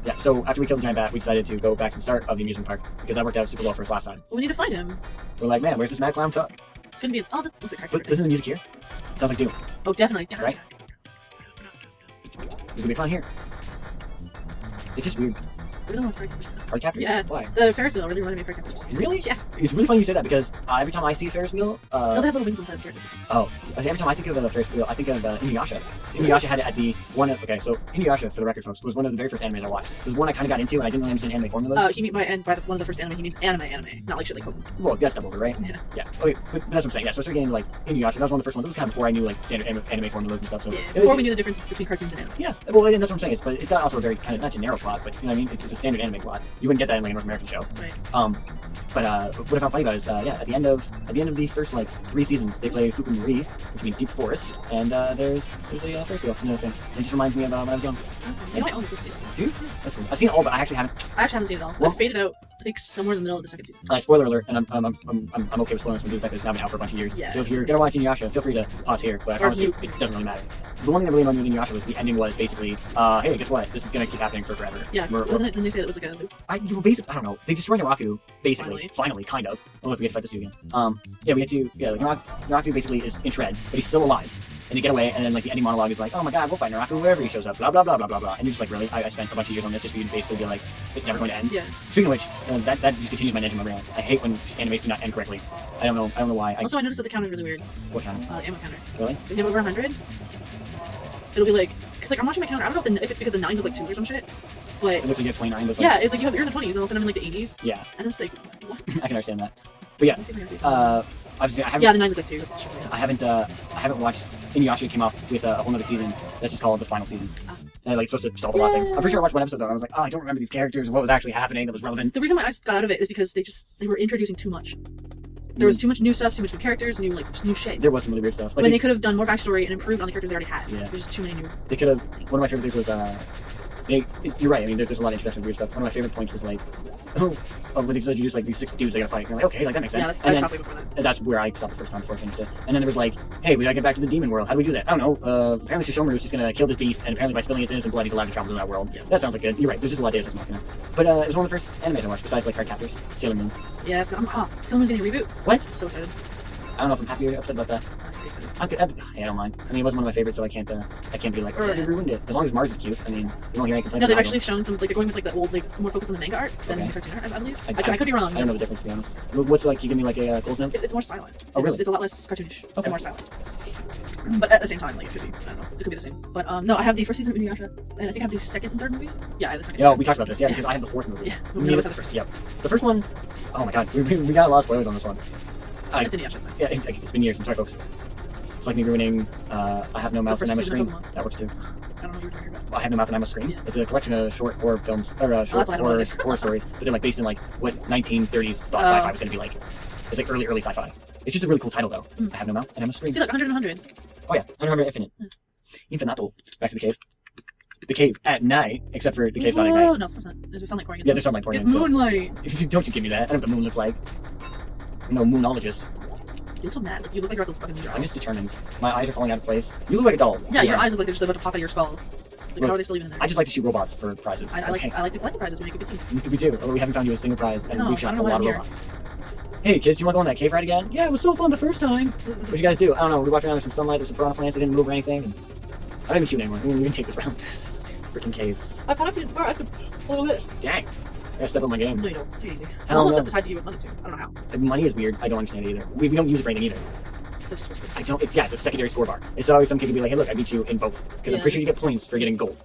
Yeah, so after we killed the giant bat, we decided to go back to the start of the amusement park, because that worked out super well for us last time. We need to find him. We're like, man, where's this mad clown truck? Couldn't be. Oh, that looks like But character. listen to the music here. Sounds like Doom. Oh, definitely. Right? There's gonna be a clown here. It's just weird. We don't want card captors. Card captors? Yeah. Why? The Ferris wheel really reminded me of card captors. Really? Yeah. It's really funny you say that, because every time I see a Ferris wheel, Oh, they have little wings inside the characters. Oh, every time I think of the Ferris wheel, I think of Inuyasha. Inuyasha had it at the one. Okay, so Inuyasha, for the record, folks, was one of the very first animes I watched. It was one I kind of got into, and I didn't really understand anime formulas. He means by one of the first anime. He means anime, not like shit like Pokemon. Well, that's double, right? Yeah. Yeah. Okay, but that's what I'm saying. Yeah, so I started getting like Inuyasha. That was one of the first ones. It was kind of before I knew like standard anime formulas and stuff. So yeah. Before we knew the difference between cartoons and anime. Yeah. Well, and that's what I'm saying. But it's got also a very kind of not generic plot, but you know what I mean. It's a standard anime plot. You wouldn't get that in like a North American show. Right. What I found funny about is, at the end of the first like 3 seasons, they play Fukumori, which means deep forest, and there's a Ferris wheel. Another thing. It just reminds me of when I was young. Okay. You know, I own the first season. Dude, that's cool. I've seen it all, but I actually haven't. I actually haven't seen it all. Well, I faded out. I think somewhere in the middle of the second season. Spoiler alert, and I'm okay with spoilers from the fact that it's now been out for a bunch of years. Yeah. So if you're gonna watch Inuyasha, feel free to pause here. But I promise you, it doesn't really matter. The one thing that really annoyed me with Inuyasha was the ending was basically, hey, guess what? This is gonna keep happening for forever. Yeah. Wasn't it? Didn't they say that it was like a loop? I don't know. They destroyed Naraku, basically. Finally, kind of. Oh, look, we get to fight this dude again. Yeah, we get to, Naraku basically is in shreds, but he's still alive. And they get away, and then like the ending monologue is like, oh my god, we'll fight Naraku wherever he shows up, blah blah blah blah blah blah. And you're just like, really? I spent a bunch of years on this just for you to basically be like, it's never going to end. Yeah. Speaking of which, that just continues my edge in my brain. I hate when animes do not end correctly. I don't know why. Also, I noticed that the counter is really weird. What counter? The ammo counter. Really? If you have over 100, it'll be like, because like I'm watching my counter. I don't know if it's because the 9s look like 2s or some shit, but It looks like you have 29. Looks yeah, it's like you're in the 20s, and all of a sudden I'm in like the 80s. Yeah. And I'm just like, what? I can understand that. But yeah. Obviously, I haven't. Yeah, the 9s look like 2. That's true. I haven't watched. Inuyasha came off with a whole other season that's just called the final season. And like supposed to solve a lot of things. I'm pretty sure I watched one episode though, and I was like, oh, I don't remember these characters and what was actually happening that was relevant. The reason why I got out of it is because they were introducing too much. There was too much new stuff, too much new characters, just new shit. There was some really weird stuff. When they could have done more backstory and improved on the characters they already had. Yeah. There's just too many new. They could have. One of my favorite things was you're right. I mean, there's a lot of introduction of weird stuff. One of my favorite points was like, when they introduced like these 6 dudes they gotta fight. And you're like, okay, like that makes sense. Yeah, I stopped before that. That's where I stopped the first time before I finished it. And then there was like, hey, we gotta get back to the demon world. How do we do that? I don't know. Apparently Shishomaru's just gonna kill this beast, and apparently by spilling its innocent blood, he's allowed to travel to that world. Yeah. That sounds like good. You're right. There's just a lot of Deus Ex Machina. But it was one of the first animes I watched besides like Cardcaptors, Sailor Moon. Yes, Sailor Moon's getting a reboot. What? So excited. I don't know if I'm happy or upset about that. I don't mind. I mean, it wasn't one of my favorites, so I can't be like, oh, they ruined it. As long as Mars is cute. I mean, you won't hear any complaints. No, they've actually shown some, like, they're going with, like, the old, like, more focus on the manga art than the cartoon art, I believe. I could be wrong. I don't know the difference, to be honest. What's like, you give me, like, a Cole's Notes? It's more stylized. Oh, really? It's a lot less cartoonish and more stylized. But at the same time, like, it could be, I don't know, it could be the same. But, no, I have the first season of Inuyasha, and I think I have the second and third movie. Yeah, I have the second. Yeah, we talked about this, because I have the fourth movie. Yeah, we always have the first. Yep. The first one, oh my god, we got a lot of spoilers on this one. It's Inuyasha, it's fine. Yeah, it's been years. I'm sorry, folks. It's like me ruining I Have No Mouth and I Must Scream. That works too. I don't know what you're talking about. I Have No Mouth and I Must Scream. Yeah. It's a collection of short horror films, or short horror stories, but they're like based in like what 1930s thought sci-fi was going to be like. It's like early sci-fi. It's just a really cool title though. I Have No Mouth and I Must Scream. See, like 100 and 100. Oh yeah, 100 Infinite. Infinato. Back to the cave. The cave at night, except for the cave's not at night. No, it's not. There's sunlight pouring in. Yeah, there's sunlight pouring in. It's moonlight. Don't you give me that. I know what the moon looks like. I'm no moonologist. You look so mad. Like, you look like you're about to fucking meteor. I'm just determined. My eyes are falling out of place. You look like a doll. Yeah, your eyes look like they're just about to pop out of your skull. Like, Look, how are they still even in there? I just like to shoot robots for prizes. I like to collect the prizes. We make a good team. We do. Although we haven't found you a single prize, and No, we've shot I a don't know lot of why I'm robots. Hey kids, do you want to go on that cave ride again? Yeah, it was so fun the first time. What'd you guys do? I don't know. We walked around with some sunlight. There's some piranha plants. They didn't move or anything. And I don't even shoot anymore. We didn't even take this round. Freaking cave. I caught up to the score. I said a little bit. Dang. I gotta step up my game. No, you don't. Too easy. I'm almost up to tied to you with money too. I don't know how. Money is weird. I don't understand it either. We don't use it for anything either. So it's just I don't. It's a secondary score bar. It's always some kid can be like, hey, look, I beat you in both because I'm pretty sure you get points for getting gold.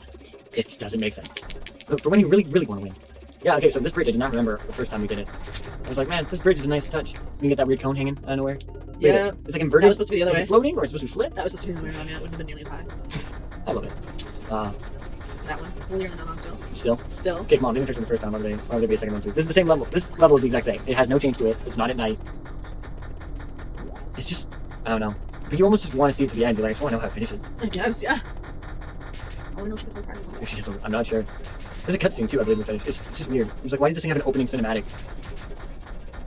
It doesn't make sense. But for when you really want to win. Yeah. Okay. So this bridge, I did not remember the first time we did it. I was like, man, this bridge is a nice touch. You can get that weird cone hanging out of nowhere. Yeah. It's like inverted. That was supposed to be the other way. Is it floating or is it supposed to be flipped? That was supposed to be the other way around. Yeah, it wouldn't have been nearly as high. I love it. That one. Well, you're not on still. Still. Okay, come on. Didn't fix it the first time. Why would there be a second one too? This is the same level. This level is the exact same. It has no change to it. It's not at night. It's just, I don't know. But you almost just want to see it to the end. You're like, I just want to know how it finishes. I guess, yeah. I want to know if she gets some prizes. If she gets, I'm not sure. There's a cutscene too, I believe, in the finish. It's just weird. It's like, why did this thing have an opening cinematic?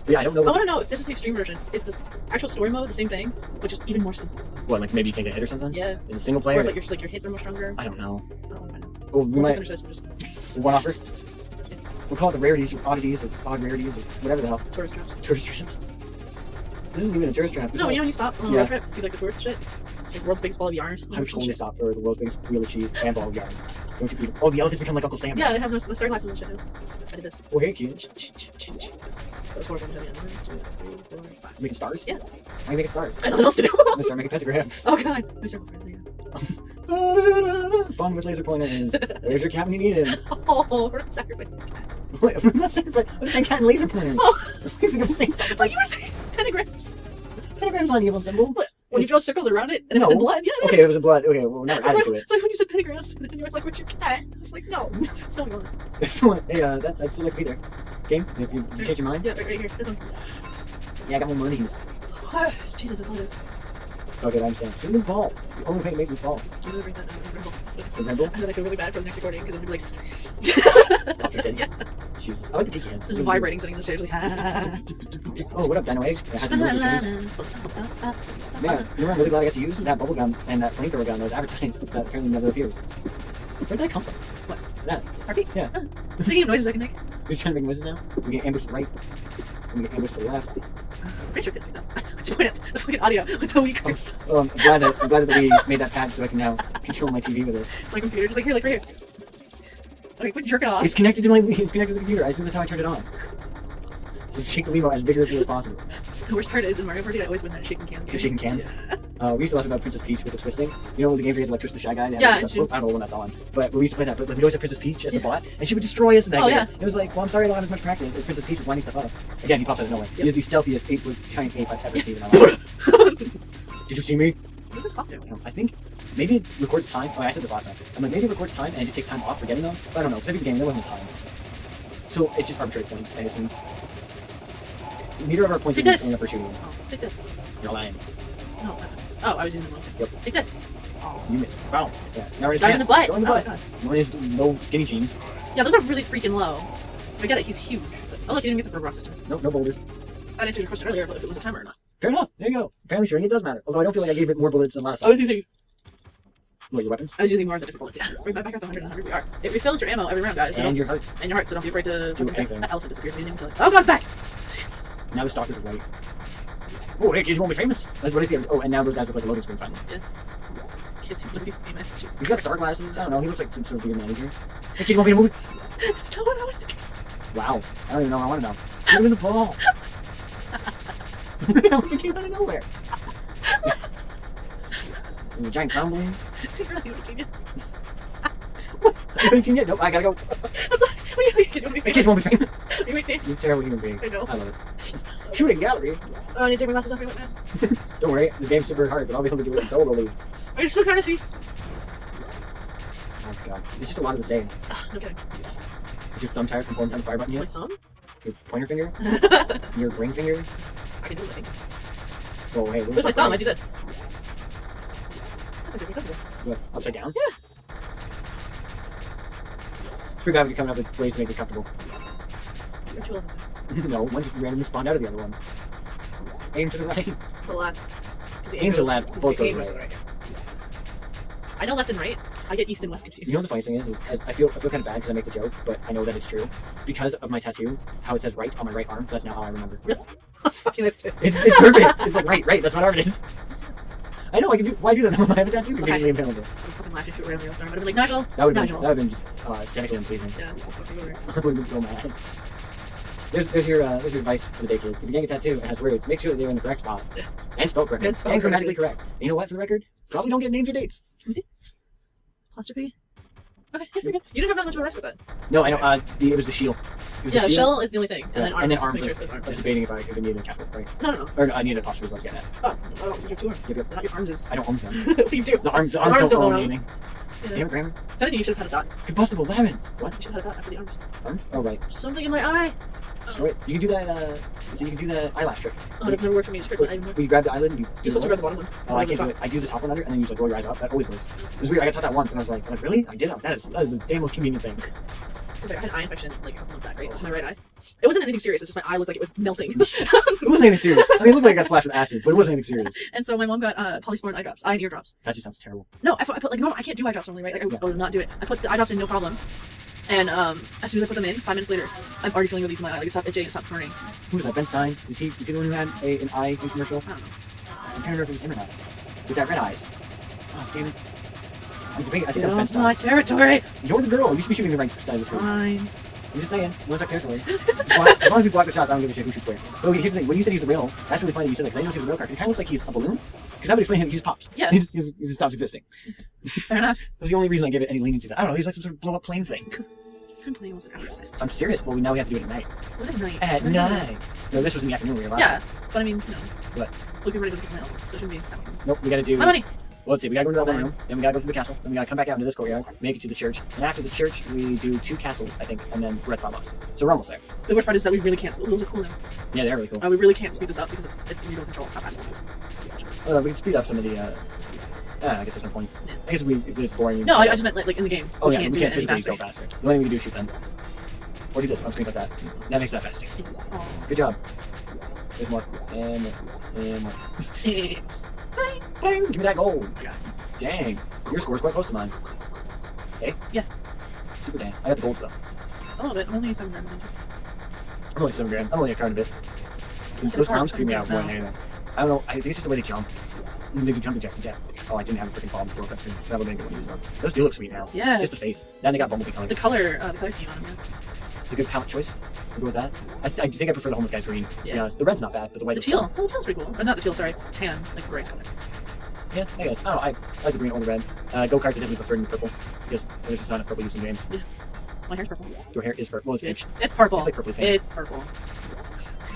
But yeah, I don't know. I want to know if this is the extreme version. Is the actual story mode the same thing, but just even more simple? What, like maybe you can't get hit or something? Yeah. Is it single player? Or if your hits are more stronger? I don't know. I don't know. Well, we Once I might finish this, we'll just... one offer. We'll call it the rarities or oddities or odd rarities or whatever the hell. Tourist traps. Tourist traps. This isn't even a tourist trap. No, you know when you stop on a road trip to see like the tourist shit? Like world's biggest ball of yarn or something? I would totally stop for the world's biggest wheel of cheese and ball of yarn. Don't you eat them? Oh, the elephants become like Uncle Sam. Yeah, they have the star glasses and shit now. I did this. Oh, hey, kid. That was horrible. 1, 2, 3, 4, 5. Making stars? Yeah. Why are you making stars? I know what else to do. I'm gonna start making pentagrams. Oh god. Let me start with Fun with laser pointers. Where's your cat when you need him? Oh, we're not sacrificing the cat. Wait, I'm not sacrificing. I'm saying cat and laser pointers. Oh. You think I'm saying But sacrifice? you were saying pentagrams. Pentagram's not an evil symbol. But when you draw circles around it and No. it's in blood, yeah, it Okay, is. it was a blood. Okay, well, we're never adding to it. It's like when you said pentagrams and then you were like, where's your cat? I was like, no. It's not one. There's someone. Hey, I'd still like to be there. Game? If you change your mind? Yeah, right here. This one. Yeah, I got more monies. Jesus, I apologize. It's okay, I understand. Shoot me the ball. The only way to make me fall. I'm gonna bring that Rimble. The Rimble? I feel really bad for the next recording because I'm gonna be like... Off your tits. Yeah. Jesus. I like the tiki heads. Just vibrating sitting in the stairs like... Oh, what up, Dino Egg? It has to move the shoes. Man, you know, I'm really glad I got to use that bubble gun and that flamethrower gun that was advertised that apparently never appears. Where did that come from? What? That. Heartbeat? Yeah. Thinking of noises I can make. You're just trying to make noises now? We get ambushed to the right. We get ambushed to the left. Pretty sure they do that. Let's point at the fucking audio with the weakers. I'm glad that we made that patch so I can now control my TV with it. My computer, just like here, right here. Okay, quit jerking off. It's connected to the computer. I assume that's how I turned it on. Just shake the Wiimote as vigorously as possible. The worst part is in Mario Party, I always win that shaking can game. The shaking cans? Yeah. We used to laugh about Princess Peach with the twisting. You know the game where you had to like twist the Shy Guy? Yeah, I don't know when that's on. But we used to play that. But we'd always have Princess Peach as the bot, and she would destroy us in that game. Yeah. It was like, well, I'm sorry I don't have as much practice as Princess Peach with winding stuff up. Again, he pops out of nowhere. Yep. He is the stealthiest 8-foot giant ape I've ever seen in my life. Did you see me? What does this clock do? I think maybe it records time. Oh, I said this last time. I'm like, maybe it records time and it just takes time off for getting them. But I don't know, because every game there wasn't time. So it's just arbitrary points, I assume. neither of our points Take are this. going up for shooting. Oh, take this. You're lying. No. Oh, I was using the wrong thing. Yep. Take this. You missed. Wow. Yeah. Now we're Got him in the butt. Go in the Oh, butt. God. One is low skinny jeans. Yeah, those are really freaking low. I get it, he's huge. But, oh look, you didn't get the rock system. Nope, no boulders. I didn't see your question earlier, but if it was a timer or not. Fair enough. There you go. Apparently shooting it does matter. Although I don't feel like I gave it more bullets than last I time. was using What, your weapons? more of the different bullets, yeah. We're back at the 100 and 100 we are. It refills your ammo every round, guys. So And your hearts. and your heart, so don't be afraid to Do anything. that elephant disappears. Oh god, it's back! Now the stalkers are white. Oh, hey, kids, you won't be famous. That's what I see. Oh, and now those guys look like a loading screen finally. Yeah. Kids seem to be famous. Jesus He's got Christ. star glasses. I don't know. He looks like some sort of weird manager. Hey, kid, you won't be in a movie? It's not what I was thinking. Wow. I don't even know. I want to know. Put him in the ball. He came out of nowhere. There's a giant clown balloon. You're not even 18 yet. Are you 18 yet? Nope, I gotta go. Kids won't be The kids famous. won't be famous. Are you 18? You're a terrible human being. I know. I love it. Shooting gallery. Oh, I need to take my glasses off. Wait, mask. Don't worry, this game's super hard, but I'll be able to do it solely. Are you still trying to see? Oh god. It's just a lot of the same. No kidding. Is your thumb tired from holding down the fire button My yet? thumb? Your pointer finger? Your ring finger? I can do it, I think. Oh, hey, With my thumb, I do this. That's actually pretty comfortable. What, upside down? Yeah. It's pretty bad when you're coming up with ways to make this comfortable. You're too low. No, one just randomly spawned out of the other one. Aim to the right. To the left. 'Cause the Aim to goes- left, 'cause both the go aim to goes right. I know left and right. I get east and west confused. You know what the funny thing is I feel kind of bad because I make the joke, but I know that it's true. Because of my tattoo, how it says right on my right arm, that's now how I remember. Really? Fucking that's too. It's perfect. It's like, right, that's what arm it is. I know, I can do, why do that? I have a tattoo conveniently available. I would fucking laugh if you were around real time. I'd be like, Nigel! That would Nigel. have been just aesthetically unpleasing. Yeah, I'll fucking go over. I would have been so mad. There's your advice for the day, kids. If you're getting a tattoo and it has words, make sure that they're in the correct spot. Yeah. And spelled correctly. And spelled And grammatically correct. And you know what, for the record? Probably don't get names or dates. Apostrophe? Okay, yeah, you're good. You didn't have that much of a rest with that. No, I know, it was the shield. It was Yeah, the shield. shell is the only thing. And then arms. And then just arms. make sure it says I arms. was debating if it needed a capital, right? No. Or no, I needed a apostrophe, I was getting at. Oh, I don't think you're two arms. Yep, yep. Not your arms is. I don't own them. What do you do? The arms arms don't own own anything. Yeah. Damn it, Graham. If anything, you should have had a dot. Combustible lemons. What? You should have had a dot after the arms. Arms? Oh, right. Something in my eye! Destroy it. You can do that, so you can do the eyelash trick. Oh, it never worked for me. Just click my item. When you grab the eyelid and you do You're supposed to the grab the bottom one. Oh, I can't do it. I do the top one under and then you just like roll your eyes up. That always works. It was weird. I got taught that once and I was like really? I did it. That is the damn most convenient thing. So I had an eye infection like a couple months back, right? On my right eye. It wasn't anything serious. It's just my eye looked like it was melting. It wasn't anything serious. I mean, it looked like I got splashed with acid, but it wasn't anything serious. And so my mom got polysporin eye drops, eye and ear drops. That just sounds terrible. No, I put like normal. I can't do eye drops normally, right? Like I would not do it. I put the eye drops in, no problem. And as soon as I put them in, 5 minutes later, I'm already feeling relief in my eye. Like it stopped itching, it stopped burning. Who was that? Ben Stein? Is he the one who had an eye thing commercial? I don't know. I'm trying to remember if it was him or not. With that red eyes. Oh, damn it. I'm debating. I think Get that's Ben off my Stein. territory. You're the girl. You should be shooting the right side of the screen. Fine. I'm just saying. One's like territory. As long as we block the shots, I don't give a shit who shoots where. But okay, here's the thing. When you said he's the real, that's really funny that you said that because I know he's a real character. He kind of looks like he's a balloon. Because that would explain him. He just pops. Yeah. He just stops existing. Fair enough. That's the only reason I give it any leniency. I don't know. He's like some sort of blow up plane thing. I'm playing was an hour fest. I'm serious. Well, now we have to do it at night. What is night? At night. No, this was in the afternoon. We were last. Yeah, but I mean, no. What? We'll be ready to look at my album, so it shouldn't be. Nope. We gotta do. My money. Well, let's see. We gotta go to that one room. Then we gotta go to the castle. Then we gotta come back out into this courtyard. Make it to the church. And after the church, we do 2 castles, I think, and then red farmhouse. So we're almost there. The worst part is that we really can't. Ooh, those are cool now. Yeah, they're really cool. We really can't speed this up because it's we don't control how fast we We can speed up some of the. I guess there's no point. Yeah. I guess if it's boring. No, I just meant like in the game. Oh we yeah, can't we do can't it any physically faster. go faster. The only thing we can do is shoot them. Or do this on screens like that. That makes that faster. Aw. Good job. There's more. And more. And more. Bang! Give me that gold. Yeah. Dang. Your score's quite close to mine. Okay? Yeah. Super dang. I got the golds though. A little bit. I'm only 7 grand. I'm only 7 grand. I'm only a card of it. Those clowns creep me out more than anything. I don't know. I think it's just the way they jump. They do jumping jacks to jet. Oh, I didn't have a freaking ball before that screen. That would have been a good one to use on. Those do look sweet now. Yeah. Just the face. Then they got bumblebee colors. The color scheme on them. It's a good palette choice. I'll go with that. I think I prefer the homeless guy's green. To be Yeah. honest. The red's not bad, but the white. The teal. Oh, the teal's pretty cool. Or not the teal. Sorry, tan, like the right color. Yeah, I guess. I don't know. I like the green or the red. Go-karts are definitely preferred in purple because there's just not enough purple use in games. My hair's purple. Your hair is purple. Well, it's pink. Bitch. It's purple. It's like purpley pink. It's purple.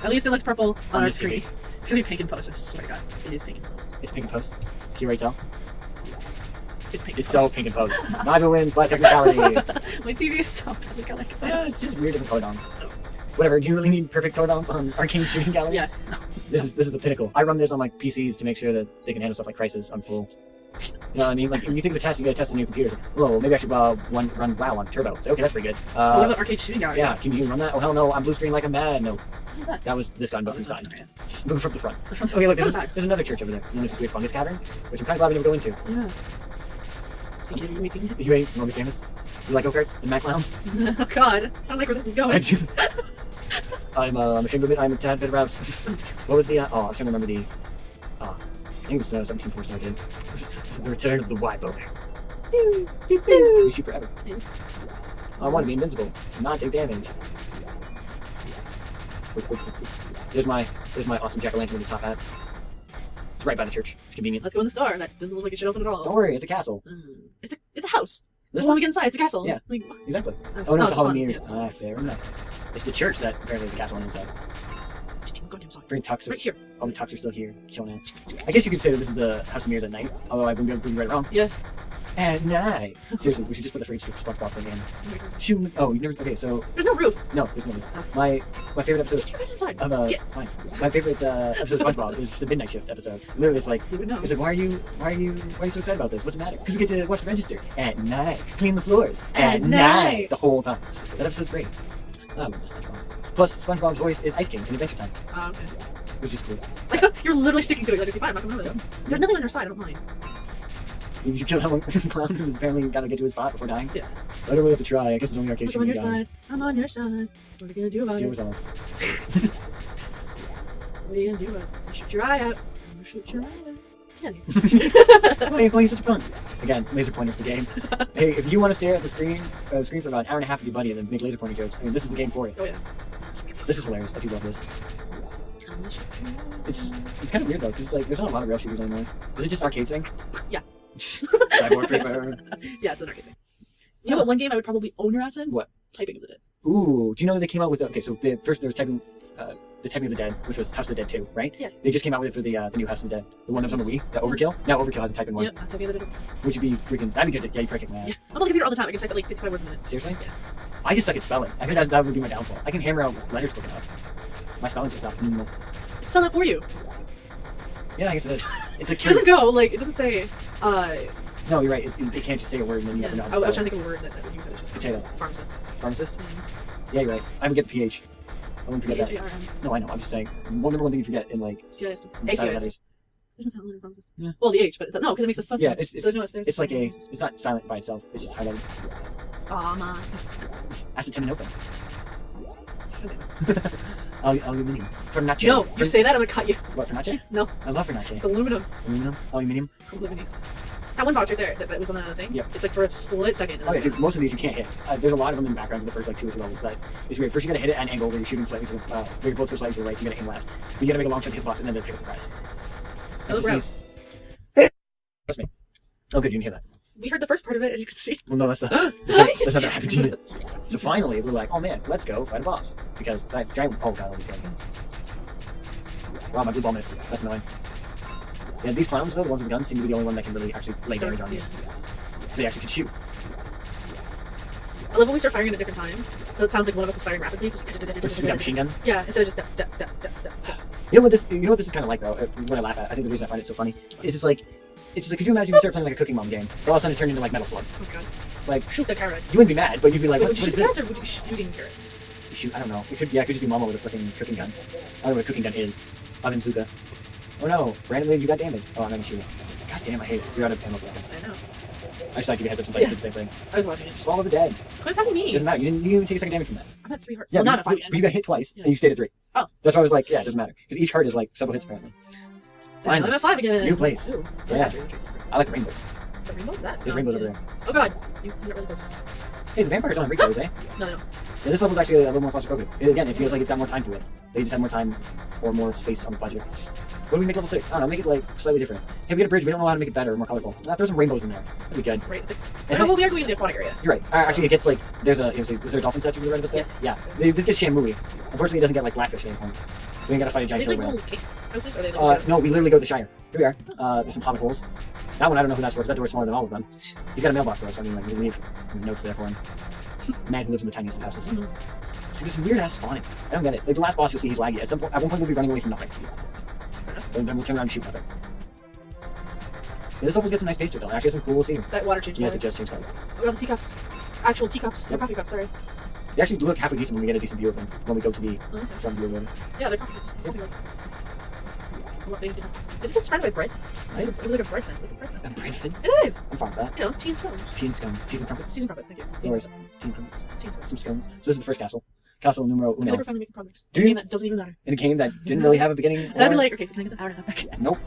At least it looks purple on our this screen. TV. It's gonna be pink in post. I swear to God, it is pink in post. It's pink in post. Can you already tell? It's pink. It's in so post. pink in post. Nigel wins by technicality. My TV is so badly colored. Yeah, it's just weird different color tones. Whatever. Do you really need perfect color balance on Arcane Shooting Gallery? Yes. This is the pinnacle. I run this on my PCs to make sure that they can handle stuff like Crisis on full. You know what I mean? Like, if you think of a test, you gotta test on your computers. Whoa, maybe I should run WoW on Turbo. So, okay, that's pretty good. What about Arcade Shooting Gallery? Yeah, can you run that? Oh, hell no, I'm blue screen like I'm mad. No. What was that? That was this gun, but from the side. Man. Move from the front. From Okay, look, the there's side. another church over there. And there's this weird fungus cavern, which I'm kind of glad we never go into. Yeah. Thank you, meeting. You ain't gonna be famous? You like go-karts and Max Lounge? Oh god, I don't like where this is I going. do. I'm ashamed of it. I'm a tad bit aroused. What was the, oh, I'm trying to remember the, I think it was 17 Force I did. The Return of the Wide-Bow. You shoot forever. I want to be invincible, not take damage. There's my awesome jack-o'-lantern with the top hat. It's right by the church. It's convenient. Let's go in the store. That doesn't look like it should open at all. Don't worry, it's a castle. It's a house. This When one? we get inside, it's a castle. Yeah. Like, Exactly. Oh no, it's a Hall of fun. Mirrors. Ah, fair enough. It's the church that apparently is a castle on the inside. Goddamn sorry. Freaking Tux. Right here. All the Tux are still here, chilling out. I guess you could say that this is the House of Mirrors at night, although I wouldn't be able to prove you right or wrong. Yeah. At night. Seriously, we should just put the freaking SpongeBob thing in. Shoot. Oh, you've never. Okay, so There's no roof. no, there's no. Oh. My favorite episode Get your head inside. of Get. fine. My favorite episode of SpongeBob is the Midnight Shift episode. Literally, it's like. You would know. It's like, why are you so excited about this? What's the matter? Because we get to watch the register at night, clean the floors At night. the whole time. That episode's great. I love the SpongeBob. Plus, SpongeBob's voice is Ice King in Adventure Time, Oh, okay. which is cool. Like, you're literally sticking to it. Like, okay, fine, I'm not gonna really. There's nothing on your side, I don't mind. You kill that one clown who's apparently gotta get to his spot before dying. Yeah. I don't really have to try. I guess it's only arcade Look, I'm on your shooting guy. side. I'm on your side. What are you gonna do about Steal it? resolve. What are you gonna do about it? You shoot your eye out. You shoot your eye out. Can you? Why are you such a punk? Again, laser pointer's the game. Hey, if you want to stare at the screen for about an hour and a half with your buddy and then make laser pointer jokes, I mean, this is the game for it. Oh yeah. This is hilarious. I do love this. It's kind of weird though, because like there's not a lot of rail shooters anymore. Is it just arcade thing? Yeah. Cyborg Paper. Yeah, it's an arcade thing. You know what? One game I would probably own your ass in? What? Typing of the Dead. Ooh, do you know they came out with okay? So first there was typing, the Typing of the Dead, which was House of the Dead 2, right? Yeah. They just came out with it for the new House of the Dead, the one that was on the Wii, the Overkill. Now Overkill has a typing one, Yep, I'm typing of the Dead. which would be freaking. That'd be good. Yeah, you probably kick my ass. Yeah. I'm on the computer all the time. I can type at like 55 words a minute. Seriously? Yeah. I just suck at spelling. I think that would be my downfall. I can hammer out letters quick enough. My spelling's just not phenomenal. It's spelled out for you. Yeah, I guess it is. It's a It cure. doesn't go, like, it doesn't say, No, you're right. It can't just say a word and then you yeah. never know how to I was spell trying it. to think of a word that you could just Potato. Pharmacist. Pharmacist? Mm-hmm. Yeah, you're right. I would get the PH. I wouldn't forget that. P-H-A-R-M. No, I know. I'm just saying. One number one thing you forget in like C-I-S-T. silent A-C-I-S-T. letters. There's no silent letter in pharmacist. Yeah. Well, the H, but no, because it makes the fuss Yeah, sound. it's So there's no, there's it's like no a. It's not silent by itself. It's just highlighted. Pharmacist. Acetaminophen. Okay. Aluminium. Fornace. No, you say that, I'm gonna cut you. What, Fornace? No. I love Fornace. It's aluminum. Aluminum? Aluminium? Aluminum. That one box right there, that was on the thing. Yeah. It's like for a split second. and Oh yeah, that's dude, most of these you can't hit. There's a lot of them in the background in the first like 2 or 3 levels that is weird. First you gotta hit it at an angle where you're shooting slightly to the, where your bullets go slightly to the right, so you gotta aim left. But you gotta make a long shot to hit the box and then pick up the prize. it. Oh, gross. Trust me. Oh good, you didn't hear that. We heard the first part of it, as you can see. Well no, that's that's not happened to you. So finally we're like, oh man, let's go fight a boss. Because that giant oh god, always getting. Wow, my blue ball missed. That's annoying. Yeah, these clowns though, the ones with guns, seem to be the only one that can really actually lay damage on you. Yeah. So they actually can shoot. I love when we start firing at a different time. So it sounds like one of us is firing rapidly. Just Just shoot out machine guns. yeah, instead of just You know what this is kind of like though. What I laugh at, I think the reason I find it so funny is it's just like, could you imagine if you start playing like a Cooking Mom game, but all of a sudden it turned into like Metal Slug? Oh god. Like Shoot the carrots. you wouldn't be mad, but you'd be like, Wait, what, would you what shoot is carrots this? or would you be shooting carrots? Shoot, I don't know. It could just be Mama with a freaking cooking gun. I don't know what a cooking gun is. Avenzuka. Oh no, randomly you got damage. Oh, I'm gonna shoot it. God damn, I hate it. You're out of ammo for that. I know. I just like to give you a heads up since I did the same thing. I was watching it. Swallow the dead. Quit attacking me. Doesn't matter. You didn't even take a second damage from that. I'm at 3 hearts. Yeah, well, not but, at 5 but you got hit twice Yeah. and you stayed at 3. Oh. That's why I was like, yeah, it doesn't matter. Because each heart is like several hits apparently. I'm at 5 again. New place. Ooh. Yeah. I like the rainbows. The rainbow? Is that? There's Oh, rainbows yeah. over there. Oh god. You got really close. Hey, the vampires don't have breakthroughs, eh? No, they don't. Yeah, this level's actually a little more claustrophobic. Again, it feels like it's got more time to it. They just have more time or more space on the budget. What do we make level 6? I don't know, make it like slightly different. Hey, we get a bridge, we don't know how to make it better or more colorful. Throw some rainbows in there. That'd be good. Right. No, well, we are going to the aquatic area. You're right. Actually, it gets like, is there a dolphin statue to the right of us there? Yeah. This gets Shamu. Unfortunately, it doesn't get like blackfish at any points. We ain't gotta fight a giant Is it killer like whale. little cake houses? Or are they like No, we literally go to the Shire. Here we are. There's some hobbit holes. That one, I don't know who that's for, because that door's smaller than all of them. He's got a mailbox for us, so I mean, like, we can leave notes there for him. Man who lives in the tiniest of houses. So there's some weird ass spawning. I don't get it. Like the last boss, you'll see he's laggy. At one point, we'll be running away from nothing. And then we'll turn around and shoot nothing. Yeah, this levels get some nice pace to it though. It actually has some cool scenery. That water changed. Yes, it does change color. Oh, the teacups. Actual teacups. They're Yep. coffee cups. Sorry. They actually look halfway decent when we get a decent view of them. When we go to the front view of them. Yeah, they're coffee cups. Coffee cups. What they do. Is it surrounded by bread? It was like a bread fence. It's a bread fence. A bread fence? It is. I'm fine with that. You know, tea and scones. Tea and scones. Cheese and crumpets. Cheese and crumpet. Thank you. No worries. Tea Tea and crumpets. and scones. Some scones. So this is the first castle. Castle numero I feel uno. like we're finally making progress. Do In a you? game that doesn't even matter. In a game that didn't really have a beginning. And I'd be or- like, okay, so can I get the hour and a half back? Nope.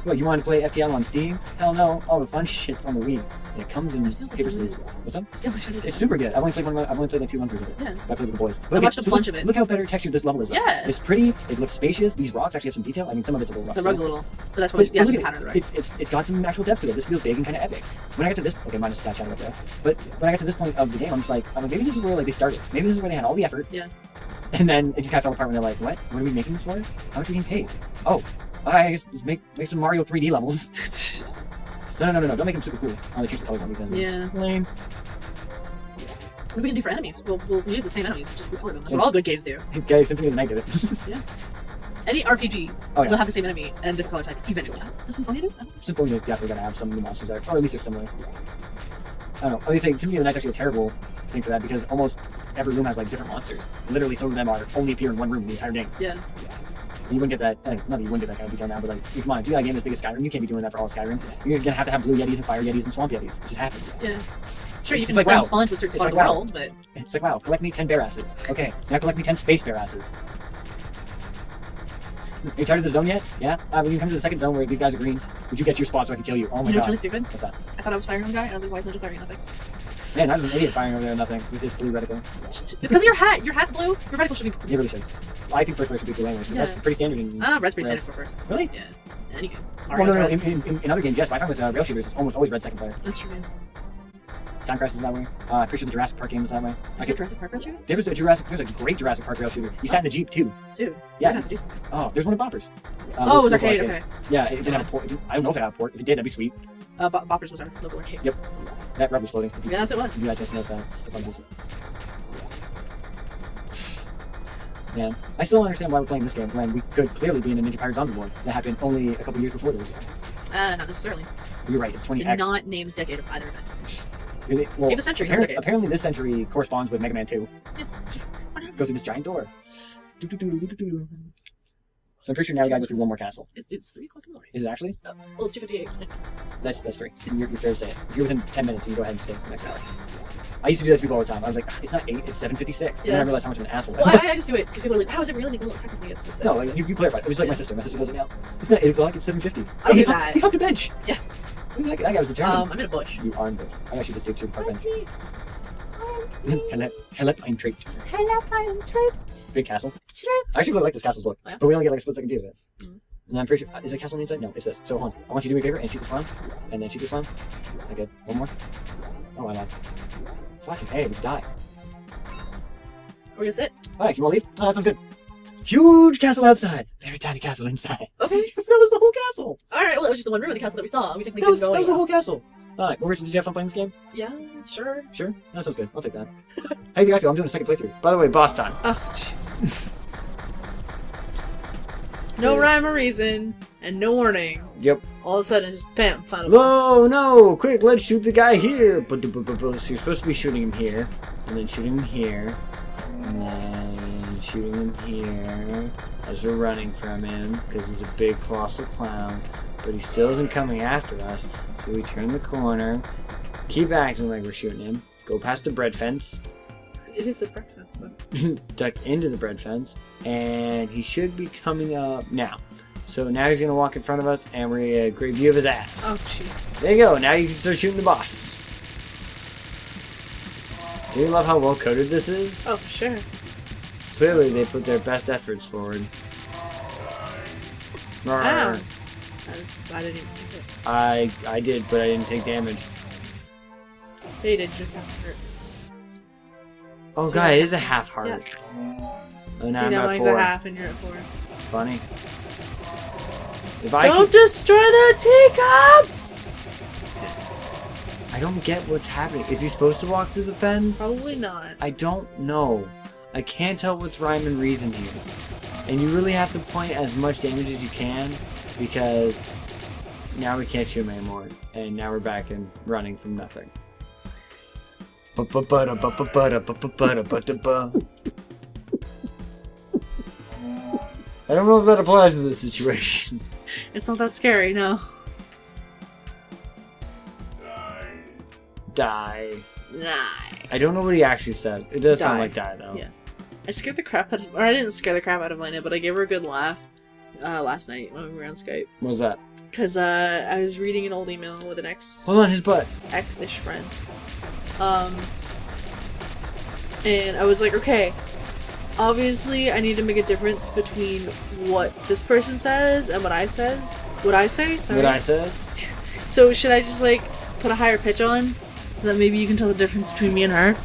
What, you want to play FTL on Steam? Hell no. All the fun shit's on the Wii. And it comes in Sounds like paper fun. sleeves. What's up? Sounds like shit. It's super good. I've only played like 2 run-throughs of it. Yeah. I played with the boys. I watched a bunch look, of it. Look how better textured this level is. Though. Yeah. It's pretty. It looks spacious. These rocks actually have some detail. I mean, some of it's a little rough. The rug's a still. little, but that's probably But yeah, it's look the at pattern of it. the rug. It's got some actual depth to it. This feels big and kind of epic. When I get to this, okay, minus that shadow up there. But when I get to this point of the game, I'm like, maybe this is where like they started. Maybe this is where they had all the effort. Yeah. And then it just kind of fell apart when they're like, what? What are we making this for? How much are we getting paid? Oh, I guess just make some Mario 3D levels. No. Don't make them super cool. Oh, they change the colors on these guys. Yeah. Lame. What are we gonna do for enemies? We'll use the same enemies, just recolor them. That's what all good games do. Okay, Symphony of the Night did it. Any RPG Oh, yeah. will have the same enemy and different color type eventually. Does Symphonia do? I don't think Symphony is definitely going to have some new monsters there, or at least they're similar. I don't know. I would say Symphony of the Night's actually a terrible thing for that because almost every room has like different monsters. Literally, some of them are only appear in one room the entire game. Yeah. You wouldn't get that. Not that you wouldn't get that kind of detail now, but like, come on, if you got a game as big as Skyrim, you can't be doing that for all of Skyrim. You're gonna have to have blue yetis and fire yetis and swamp yetis. It just happens. Yeah. Sure, you It's can like slam WoW. sponge with certain It's spots of like the WoW. world, but It's like, wow, collect me 10 bear asses. Okay, now collect me 10 space bear asses. Are you tired of the zone yet? Yeah? When you come to the second zone where these guys are green, would you get to your spot so I can kill you? Oh my you know what's god. really stupid? What's that? I thought I was firing on the guy, and I was like, why is Ninja firing nothing? Man, I was an idiot firing over there nothing with this blue reticle. It's because of your hat. Your hat's blue. Your reticle should be blue. You really should. Well, I think first player should be blue anyway, because Yeah. that's pretty standard in Red's pretty Res. standard for first. Really? Yeah. In any game. Well, no. Red. In other games, yes, but I find with rail shooters, it's almost always red second player. That's true, man. Time Crisis is that way. I'm pretty sure the Jurassic Park game is that way. Is it Jurassic Park rail shooter? There's a great Jurassic Park rail shooter. You sat in the Jeep too. Dude. Yeah. We're gonna have to do something. Oh, there's one at Boppers. Oh, it was local arcade, okay. Yeah, it didn't have a port. I don't know if it had a port. If it did, that'd be sweet. Boppers was our local arcade. Yep. That rug was floating. Yeah, yes, it was. If you had a chance to notice that. For fun visit. Man, I still don't understand why we're playing this game when we could clearly be in a Ninja Pirate Zombie War that happened only a couple years before this. Not necessarily. You're right, it's 20X. Did not name the decade of either event. Well, Give a century, give a decade. apparently this century corresponds with Mega Man 2. Yeah. Goes through this giant door. Do-do-do-do-do-do. So I'm pretty sure now we gotta go through one more castle. It's 3 o'clock in the morning. Is it actually? Well, it's 2:58. That's free. You're fair to say it. If you're within 10 minutes, you can go ahead and say it's the next hour. I used to do that to people all the time. I was like, it's not 8, it's 7:56. And then I Yeah. realized how much of an asshole Well, I am. I just do it because people are like, how is it really? Well, technically, it's just this. No, like, you clarified. It was like my sister. My sister goes, no, it's not 8 o'clock, it's 7:50. I do he that. He hopped a bench. Yeah. That guy was determined. I'm in a bush. You are in bench. I'm actually just do to park bench. Hello, I'm tricked. Hello, I'm tripped. Big castle. I actually really like this castle's look, Oh, yeah? but we only get like a split second view of it. Mhm. And I'm pretty sure, is there a castle on the inside? No, it's this. So hold on. I want you to do me a favor and shoot this one, and then shoot this one. I good. One more. Oh, I lied. Fucking hey, we die. We're gonna sit. Alright, you wanna leave? Oh, that sounds good. Huge castle outside. Very tiny castle inside. Okay. That was the whole castle. Alright, well, it was just the one room of the castle that we saw. We technically That was didn't go the whole anywhere. castle. Alright, well, Richard, did you have fun playing this game? Yeah, sure. Sure? That sounds good. I'll take that. How do you think I feel? I'm doing a second playthrough. By the way, boss time. Oh, jeez. No rhyme or reason, and no warning. Yep. All of a sudden, it's just bam, final boss. Whoa, no! Quick, let's shoot the guy here! But so you're supposed to be shooting him here, and then shooting him here, and then shooting him here as we're running from him, because he's a big colossal clown, but he still isn't coming after us, so we turn the corner, keep acting like we're shooting him, go past the bread fence, It is a breakfast. So. duck into the bread fence, and he should be coming up now. So now he's gonna walk in front of us, and we're gonna get a great view of his ass. Oh, jeez. There you go. Now you can start shooting the boss. Do you love how well coded this is? Oh, sure. Clearly, they put their best efforts forward. Wow. Rawr. I didn't even take it. I did, but I didn't take damage. They did just have to hurt. Oh So- god, it is a half heart. Yeah. Oh, now See, I'm now at mine's 4. a half and you're at 4. Funny. If I Don't could, destroy the teacups! I don't get what's happening. Is he supposed to walk through the fence? Probably not. I don't know. I can't tell what's rhyme and reason here. And you really have to point as much damage as you can, because now we can't shoot him anymore. And now we're back and running from nothing. I don't know if that applies to this situation. It's not that scary, no. Die. Die. I don't know what he actually says. It does sound Die. like die, though. Yeah. I scared the crap out of... Or I didn't scare the crap out of Lena, but I gave her a good laugh last night when we were on Skype. What was that? Because I was reading an old email with an Hold on, his butt. ex-ish friend. And I was like, okay, obviously I need to make a difference between what this person says and what I say. Sorry. What I says? So should I just like put a higher pitch on so that maybe you can tell the difference between me and her?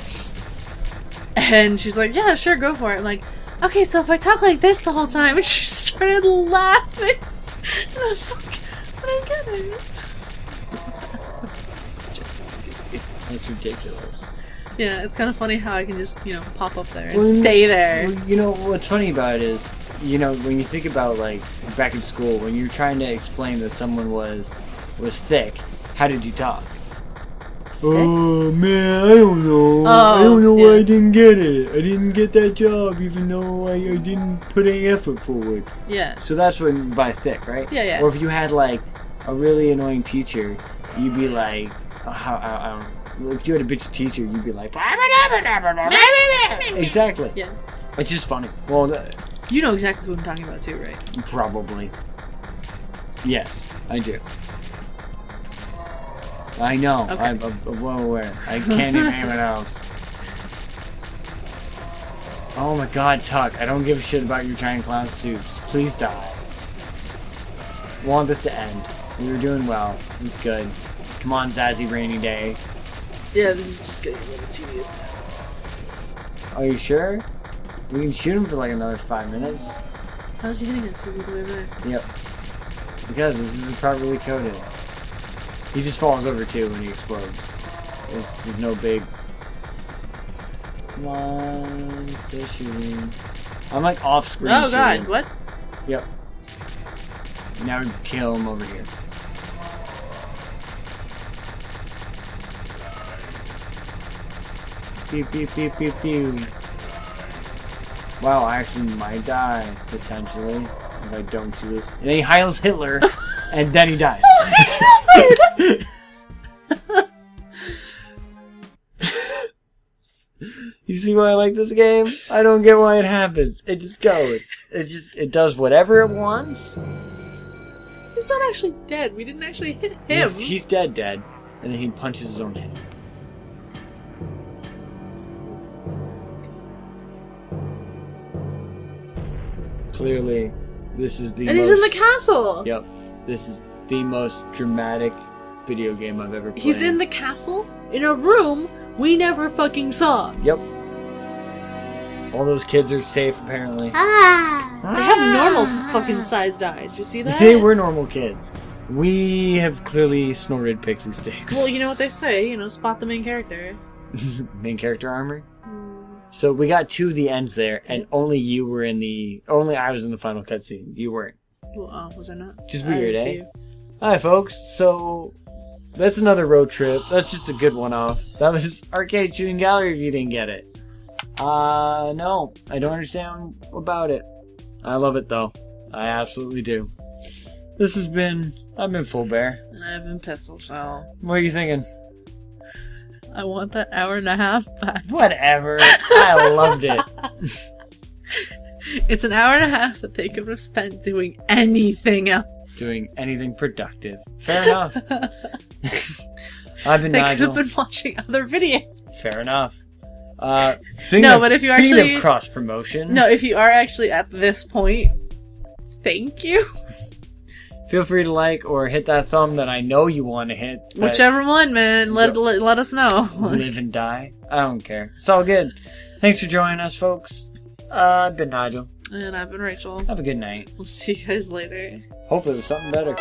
And she's like, yeah, sure, go for it. I'm like, okay, so if I talk like this the whole time, and she started laughing. And I was like, I don't get it. That's ridiculous. Yeah, it's kind of funny how I can just, pop up there and stay there. Well, you know, what's funny about it is, when you think about, like, back in school, when you're trying to explain that someone was thick, how did you talk? Oh, man, I don't know. I don't know why I didn't get it. I didn't get that job even though I didn't put any effort forward. Yeah. So that's what by thick, right? Yeah, yeah. Or if you had, like, a really annoying teacher, you'd be like, I don't know. If you had a bitchy teacher, you'd be like, exactly. Yeah. It's just funny. Well, you know exactly who I'm talking about too, right? Probably. Yes, I do. I know. Okay. I'm well aware. I can't name anyone else. Oh my god, Tuck. I don't give a shit about your giant clown suits. Please die. I want this to end. We were doing well. It's good. Come on, Zazzy Rainy Day. Yeah, this is just getting a little tedious now. Are you sure? We can shoot him for like another 5 minutes. How's he hitting us? Is he the way back? Yep. Because this isn't properly coded. He just falls over too when he explodes. There's no big... Come on, still shooting. I'm like off screen. Oh god, shooting. what? Yep. Now we kill him over here. Pew pew pew pew pew. Wow, I actually might die, potentially, if I don't shoot this. And then he heils Hitler, and then he dies. You see why I like this game? I don't get why it happens. It just goes. It does whatever it wants. He's not actually dead. We didn't actually hit him. He's dead. And then he punches his own head. Clearly, this is the And he's in the castle! Yep. This is the most dramatic video game I've ever played. He's in the castle? In a room we never fucking saw. Yep. All those kids are safe, apparently. They have normal fucking sized eyes. Did you see that? They were normal kids. We have clearly snorted pixie sticks. Well, you know what they say, spot the main character. Main character armor? So we got to the ends there, and only I was in the final cutscene. You weren't. Well, was I not? Just weird, eh? Hi, folks. So, that's another road trip. That's just a good one-off. That was Arcade Shooting Gallery if you didn't get it. No. I don't understand about it. I love it, though. I absolutely do. I've been Full Bear. And I've been Pistol Shell. What are you thinking? I want that hour and a half back. Whatever. I loved it. It's an hour and a half that they could have spent doing anything else. Doing anything productive. Fair enough. I've been They Nigel. could have been watching other videos. Fair enough. But if you speaking actually of cross promotion, No, if you are actually at this point, thank you. feel free to like or hit that thumb that I know you want to hit. Whichever one, man. Let us know. Live and die. I don't care. It's all good. Thanks for joining us, folks. I've been Nigel. And I've been Rachel. Have a good night. We'll see you guys later. Hopefully with something better.